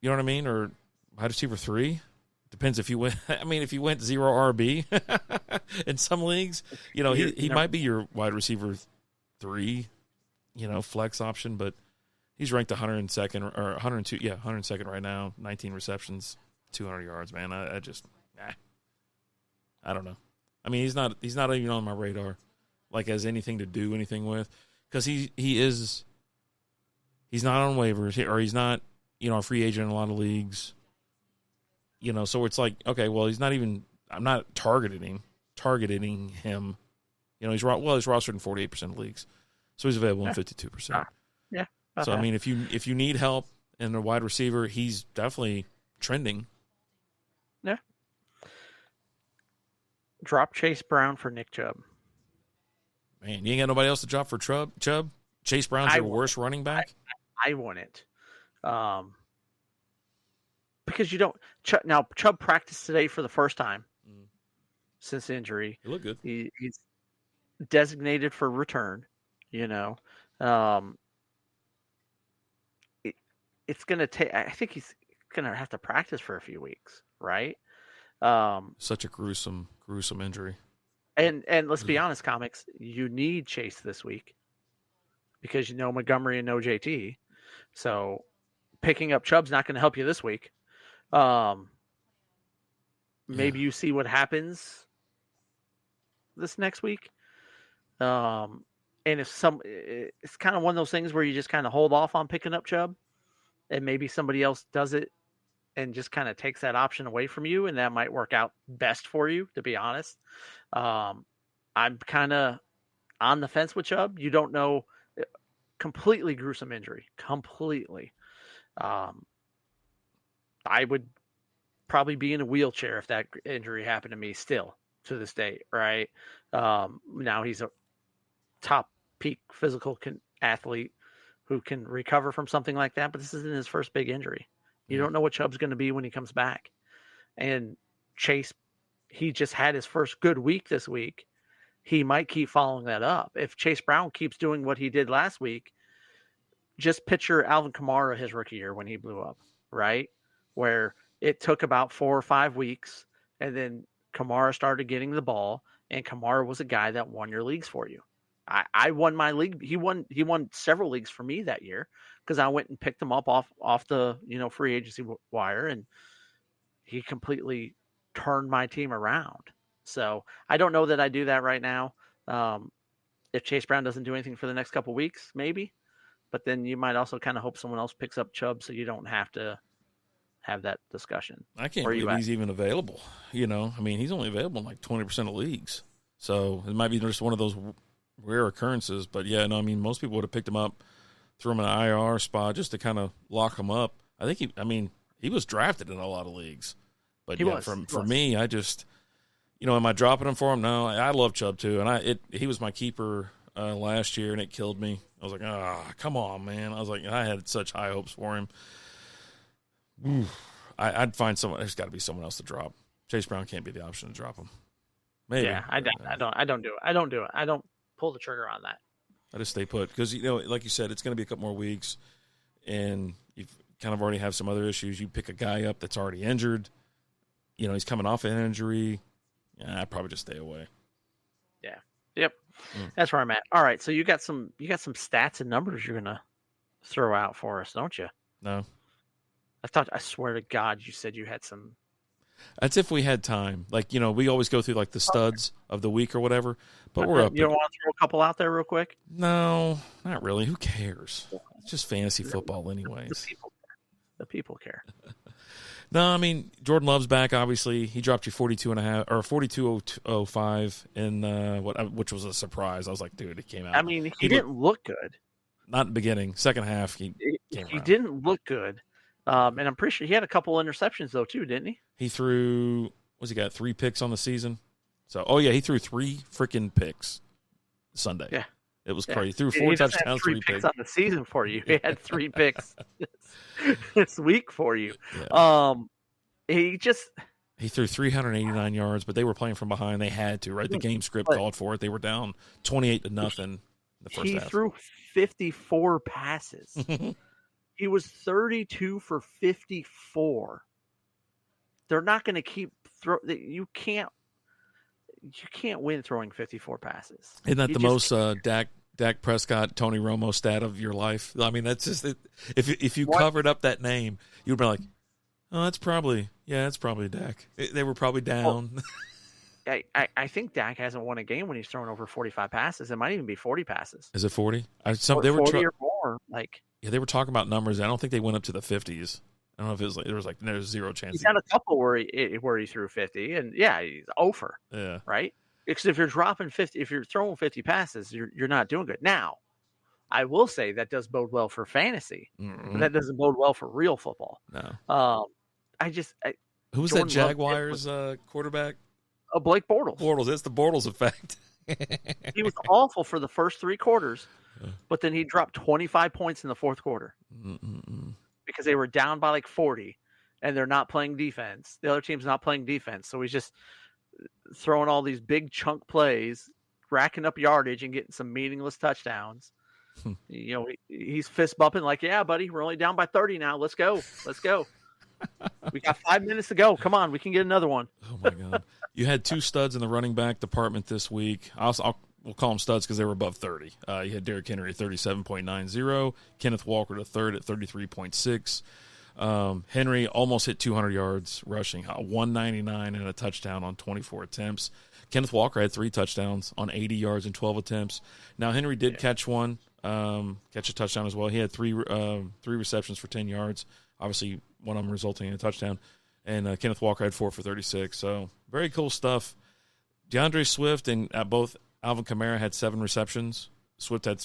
You know what I mean? Or wide receiver 3. Depends if you went. I mean, if you went 0 RB in some leagues, he might be your wide receiver 3, flex option. But he's ranked 102nd or 102. Yeah, 102nd right now. 19 receptions, 200 yards. Man, I don't know. I mean, he's not even on my radar, like as anything to do anything with, because he's not on waivers or he's not a free agent in a lot of leagues. So it's like, okay, well, he's not even. I'm not targeting him. He's rostered in 48% of leagues, so he's available in 52%. Yeah. So I mean, if you need help in a wide receiver, he's definitely trending. Yeah. Drop Chase Brown for Nick Chubb. Man, you ain't got nobody else to drop for Chubb. Chase Brown's your worst running back. I wouldn't. Because you don't. Now, Chubb practiced today for the first time since the injury. He looked good. He's designated for return. It's going to take. I think he's going to have to practice for a few weeks, right? Such a gruesome injury. And let's be honest, comics. You need Chase this week because Montgomery and no JT. So picking up Chubb's not going to help you this week. Maybe you see what happens this next week. And it's kind of one of those things where you just kind of hold off on picking up Chubb, and maybe somebody else does it and just kind of takes that option away from you, and that might work out best for you, to be honest. I'm kind of on the fence with Chubb. You don't know. Completely gruesome injury. Completely. I would probably be in a wheelchair if that injury happened to me still to this day, right? Now he's a top peak physical athlete who can recover from something like that, but this isn't his first big injury. You don't know what Chubb's going to be when he comes back. And Chase, he just had his first good week this week. He might keep following that up. If Chase Brown keeps doing what he did last week, just picture Alvin Kamara his rookie year when he blew up, right? Where it took about 4 or 5 weeks, and then Kamara started getting the ball, and Kamara was a guy that won your leagues for you. I won my league. He won several leagues for me that year because I went and picked him up off the free agency wire, and he completely turned my team around. So I don't know that I do that right now. If Chase Brown doesn't do anything for the next couple weeks, maybe. But then you might also kind of hope someone else picks up Chubb so you don't have to have that discussion. I can't believe he's even available. He's only available in like 20% of leagues. So it might be just one of those rare occurrences. But, most people would have picked him up, threw him in an IR spot just to kind of lock him up. I think he was drafted in a lot of leagues. But for me, I just, am I dropping him for him? No, I love Chubb too. And he was my keeper last year, and it killed me. I was like, come on, man. I was like, I had such high hopes for him. I'd find someone. There's got to be someone else to drop. Chase Brown can't be the option to drop him. Maybe. Yeah, I don't do it. I don't do it. I don't pull the trigger on that. I just stay put because like you said, it's going to be a couple more weeks, and you've kind of already have some other issues. You pick a guy up that's already injured. He's coming off an injury. Yeah, I'd probably just stay away. Yeah. Yep. That's where I'm at. All right. So you got some stats and numbers you're gonna throw out for us, don't you? No. I swear to God, you said you had some. That's if we had time. Like, we always go through like the studs of the week or whatever, but we're up. You don't want to throw a couple out there real quick? No, not really. Who cares? It's just fantasy football anyways. The people care. No, Jordan Love's back, obviously. He dropped you 42.5 or 42.05 in which was a surprise. I was like, dude, it came out. He didn't look good. Not in the beginning. Second half, he didn't look good. And I'm pretty sure he had a couple interceptions though too, didn't he? He threw, what's he got, 3 picks on the season? So, he threw 3 freaking picks Sunday. Yeah. It was crazy. He threw 4 touchdowns, 3 picks on the season for you. He had 3 picks this week for you. Yeah. He threw 389 yards, but they were playing from behind. They had to, right? The game script called for it. They were down 28-0 in the first half. He threw 54 passes. He was 32 for 54. They're not going to keep you can't win throwing 54 passes. Isn't that the most Dak Prescott, Tony Romo stat of your life? That's just it. If you covered up that name, you'd be like, oh, it's probably Dak. They were probably down. Well, I think Dak hasn't won a game when he's thrown over 45 passes. It might even be 40 passes. Is it 40? They were 40 or more. Yeah, they were talking about numbers. I don't think they went up to the 50s. I don't know if it was there's zero chance. He's had a couple where he threw 50, and he's over. Yeah, right. Because if you're dropping 50, if you're throwing 50 passes, you're not doing good. Now, I will say that does bode well for fantasy, but that doesn't bode well for real football. No. Who was that Jaguars quarterback? Blake Bortles. Bortles. It's the Bortles effect. He was awful for the first 3 quarters, but then he dropped 25 points in the fourth quarter because they were down by 40, and they're not playing defense. The other team's not playing defense, so he's just throwing all these big chunk plays, racking up yardage, and getting some meaningless touchdowns. He's fist bumping like, yeah, buddy, we're only down by 30 now. Let's go. We got 5 minutes to go. Come on, we can get another one. Oh my God! You had 2 studs in the running back department this week. We'll call them studs because they were above 30. You had Derrick Henry at 37.90, Kenneth Walker the third at 33.6. Henry almost hit 200 yards rushing, 199 and a touchdown on 24 attempts. Kenneth Walker had 3 touchdowns on 80 yards and 12 attempts. Now Henry did catch a touchdown as well. He had 3 receptions for 10 yards. Obviously, one of them resulting in a touchdown. And Kenneth Walker had 4 for 36. So very cool stuff. DeAndre Swift and both Alvin Kamara had 7 receptions. Swift had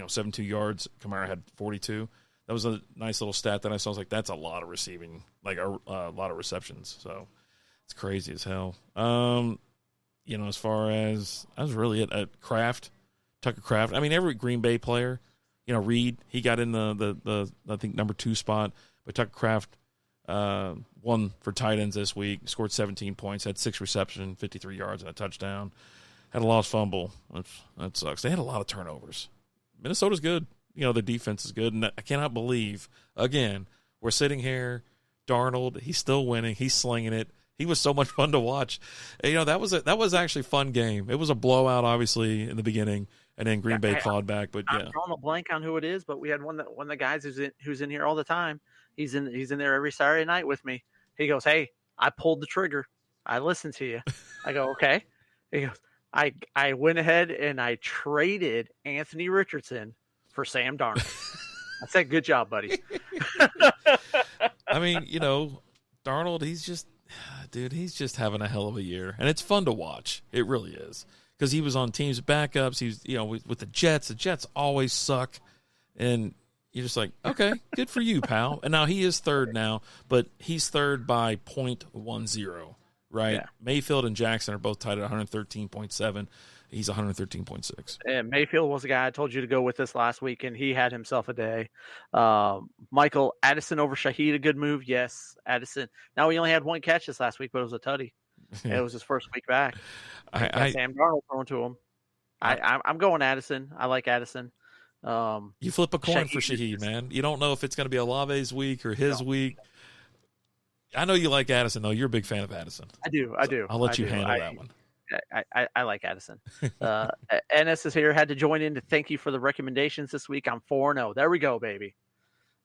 72 yards. Kamara had 42. That was a nice little stat that I saw. I was like, that's a lot of receiving, like a lot of receptions. So it's crazy as hell. As far as that was really it at Tucker Kraft. I mean, every Green Bay player, Reed, he got in the I think number 2 spot, but Tucker Kraft won for tight ends this week, scored 17 points, had 6 receptions, 53 yards, and a touchdown. Had a lost fumble. That sucks. They had a lot of turnovers. Minnesota's good. Their defense is good, and I cannot believe, again, we're sitting here, Darnold, he's still winning, he's slinging it. He was so much fun to watch. That was actually a fun game. It was a blowout, obviously, in the beginning, and then Green Bay clawed back. But I'm drawing a blank on who it is, but we had one of the guys who's in here all the time. He's in there every Saturday night with me. He goes, "Hey, I pulled the trigger. I listened to you." I go, "Okay." He goes, I went ahead and I traded Anthony Richardson for Sam Darnold. I said, "Good job, buddy." I mean, Darnold, he's just having a hell of a year, and it's fun to watch. It really is, because he was on teams backups. He's with the Jets. The Jets always suck, and you're just like, okay, good for you, pal. And now he is third now, but he's third by .10, right? Yeah. Mayfield and Jackson are both tied at 113.7. He's 113.6. And Mayfield was the guy I told you to go with this last week, and he had himself a day. Michael Addison over Shaheed, a good move. Yes, Addison. Now, he only had 1 catch this last week, but it was a tutty. It was his first week back. Sam Darnold thrown to him. I'm going Addison. I like Addison. You flip a coin for Shaheed, man. You don't know if it's going to be Olave's week or his week. I know you like Addison, though. You're a big fan of Addison. I do. I'll let you handle that one. I like Addison. Ennis is here. Had to join in to thank you for the recommendations this week. I'm 4-0. There we go, baby.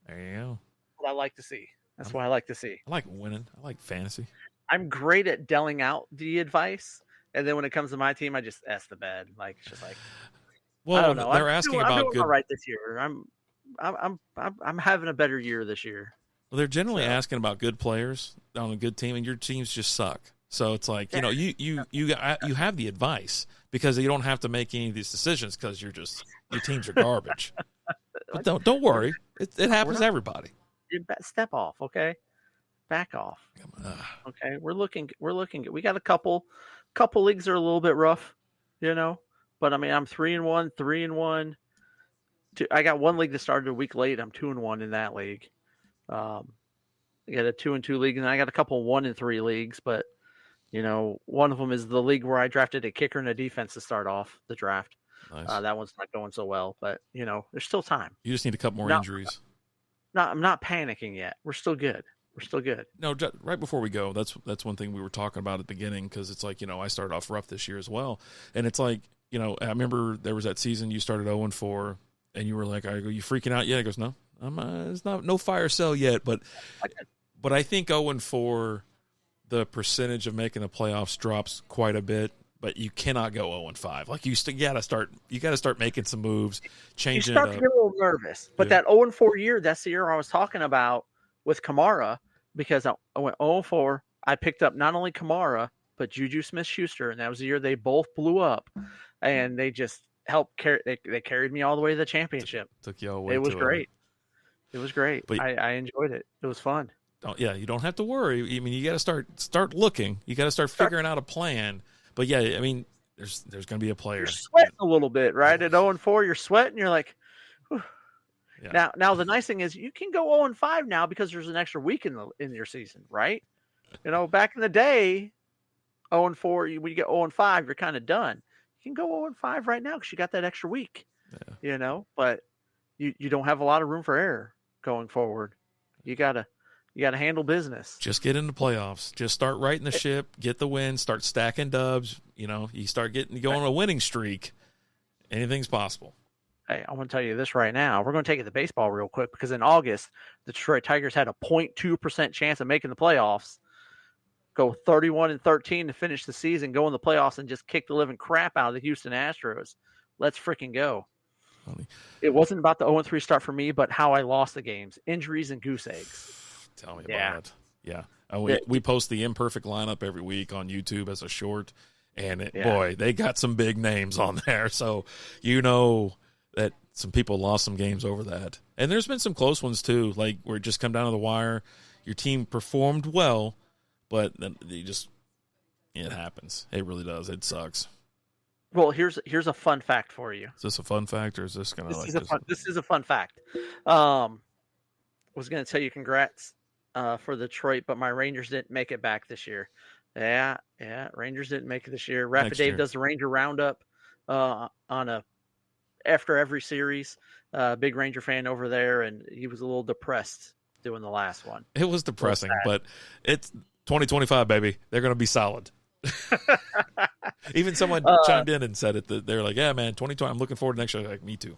There you go. What I like to see. That's what I like to see. I like winning. I like fantasy. I'm great at dealing out the advice, and then when it comes to my team, I just S the bed. Like it's just like, well, I don't know. They're asking about I'm doing good. All right this year. I'm having a better year this year. Well, they're generally asking about good players on a good team, and your teams just suck. So it's like, you have the advice because you don't have to make any of these decisions because your teams are garbage. But don't worry, it happens to everybody. Step off, okay? Back off. Okay, we're looking good. We got a couple leagues that are a little bit rough, but I mean, I'm 3-1, 3-1. I got one league that started a week late. I'm 2-1 in that league. I got a 2-2 league, and I got a couple 1-3 leagues, but one of them is the league where I drafted a kicker and a defense to start off the draft. Nice. That one's not going so well, but there's still time. You just need a couple more injuries. I'm not panicking yet. We're still good. No, right before we go, that's one thing we were talking about at the beginning, because it's like, I started off rough this year as well, and it's like, I remember there was that season you started 0-4, and you were like, "Are you freaking out yet?" He goes, "No, it's not no fire sale yet," but I think 0-4. The percentage of making the playoffs drops quite a bit, but you cannot go 0-5. Like you got to start making some moves, changing it up. You start to get a little nervous, but that 0-4 year, that's the year I was talking about with Kamara, because I went 0-4. I picked up not only Kamara but Juju Smith-Schuster, and that was the year they both blew up, and they just helped carry. They carried me all the way to the championship. Took you all the way. It was great. It was great. But I enjoyed it. It was fun. You don't have to worry. I mean, you got to start looking. You got to start figuring out a plan. But yeah, I mean, there's going to be a player. You're sweating a little bit, right? At 0-4, you're sweating. You're like, yeah. Now the nice thing is you can go 0-5 now because there's an extra week in your season, right? Back in the day, 0-4, when you get 0-5, you're kind of done. You can go 0-5 right now because you got that extra week. Yeah. But you don't have a lot of room for error going forward. You gotta handle business. Just get into playoffs. Just start righting the ship. Get the win. Start stacking dubs. You start going on a winning streak. Anything's possible. Hey, I want to tell you this right now. We're going to take it to baseball real quick, because in August, the Detroit Tigers had a 0.2% chance of making the playoffs. Go 31-13 to finish the season, go in the playoffs, and just kick the living crap out of the Houston Astros. Let's freaking go. Funny. It wasn't about the 0-3 start for me, but how I lost the games. Injuries and goose eggs. Tell me about it. Yeah. We post the imperfect lineup every week on YouTube as a short, And boy, they got some big names on there. So you know that some people lost some games over that. And there's been some close ones too, like where it just come down to the wire. Your team performed well, but then it happens. It really does. It sucks. Well, here's a fun fact for you. Is this a fun fact, or is this going to This is a fun fact. Was going to tell you congrats for Detroit, but my Rangers didn't make it back this year. Yeah, Rangers didn't make it this year. Rapid Dave does the Ranger Roundup after every series. Big Ranger fan over there, and he was a little depressed doing the last one. It was depressing, but it's 2025, baby. They're going to be solid. Even someone chimed in and said it. That they're like, "Yeah, man, 2020. I'm looking forward to next year." Like, me too.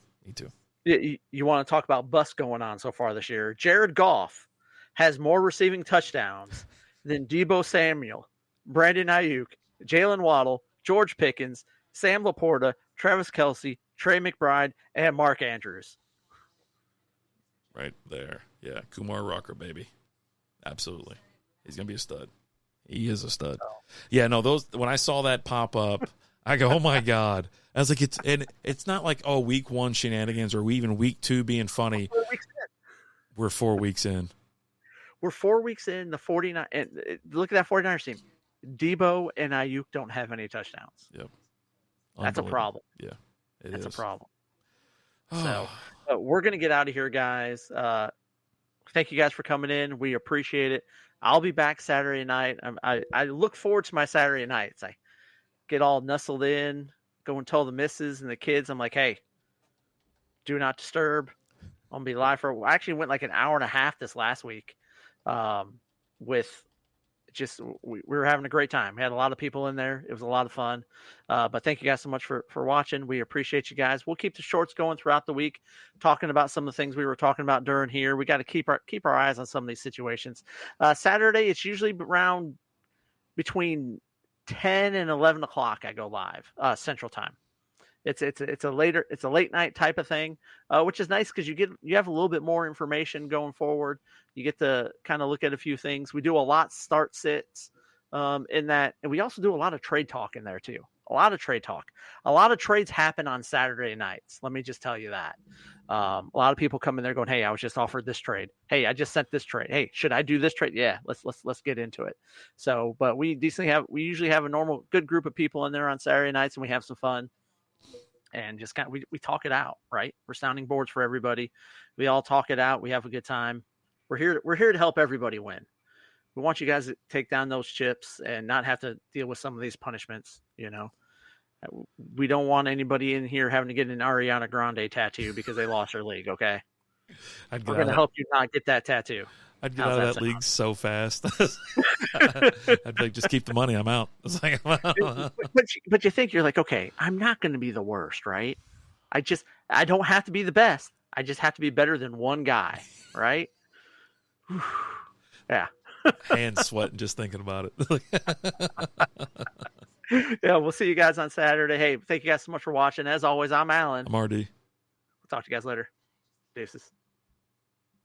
You want to talk about busts going on so far this year? Jared Goff has more receiving touchdowns than Deebo Samuel, Brandon Ayuk, Jalen Waddle, George Pickens, Sam Laporta, Travis Kelce, Trey McBride, and Mark Andrews. Right there, yeah, Kumar Rocker, baby, absolutely. He's gonna be a stud. He is a stud. Oh. Yeah, no, when I saw that pop up, I go, oh my God. I was like, it's not like, week 1 shenanigans or even week 2 being funny. We're 4 weeks in. We're 4 weeks in. The 49 and look at that 49ers team. Deebo and Ayuk don't have any touchdowns. Yep. That's a problem. Yeah. That's a problem. So we're gonna get out of here, guys. Thank you guys for coming in. We appreciate it. I'll be back Saturday night. I look forward to my Saturday nights. I get all nestled in, go and tell the missus and the kids, I'm like, hey, do not disturb. I'm going to be live I actually went like an hour and a half this last week with just we were having a great time. We had a lot of people in there. It was a lot of fun. But thank you guys so much for watching. We appreciate you guys. We'll keep the shorts going throughout the week, talking about some of the things we were talking about during here. We got to keep our eyes on some of these situations. Saturday, it's usually around between 10 and 11 o'clock. I go live Central Time. It's a late night type of thing, which is nice because you have a little bit more information going forward. You get to kind of look at a few things. We do a lot start sits in that, and we also do a lot of trade talk in there too. A lot of trade talk. A lot of trades happen on Saturday nights. Let me just tell you that. A lot of people come in there going, "Hey, I was just offered this trade. Hey, I just sent this trade. Hey, should I do this trade? Yeah, let's get into it." So, but we usually have a normal good group of people in there on Saturday nights, and we have some fun. And just kind of we talk it out, right? We're sounding boards for everybody. We all talk it out. We have a good time. We're here to help everybody win. We want you guys to take down those chips and not have to deal with some of these punishments. You know, we don't want anybody in here having to get an Ariana Grande tattoo because they lost their league. Okay, we're going to help you not get that tattoo. I'd get out of that league so fast. I'd be like, just keep the money. I'm out. It's like, but you think you're like, okay, I'm not going to be the worst, right? I don't have to be the best. I just have to be better than one guy, right? Yeah. Hands sweating just thinking about it. Yeah, we'll see you guys on Saturday. Hey, thank you guys so much for watching. As always, I'm Alan. I'm RD. We'll talk to you guys later. Deuces.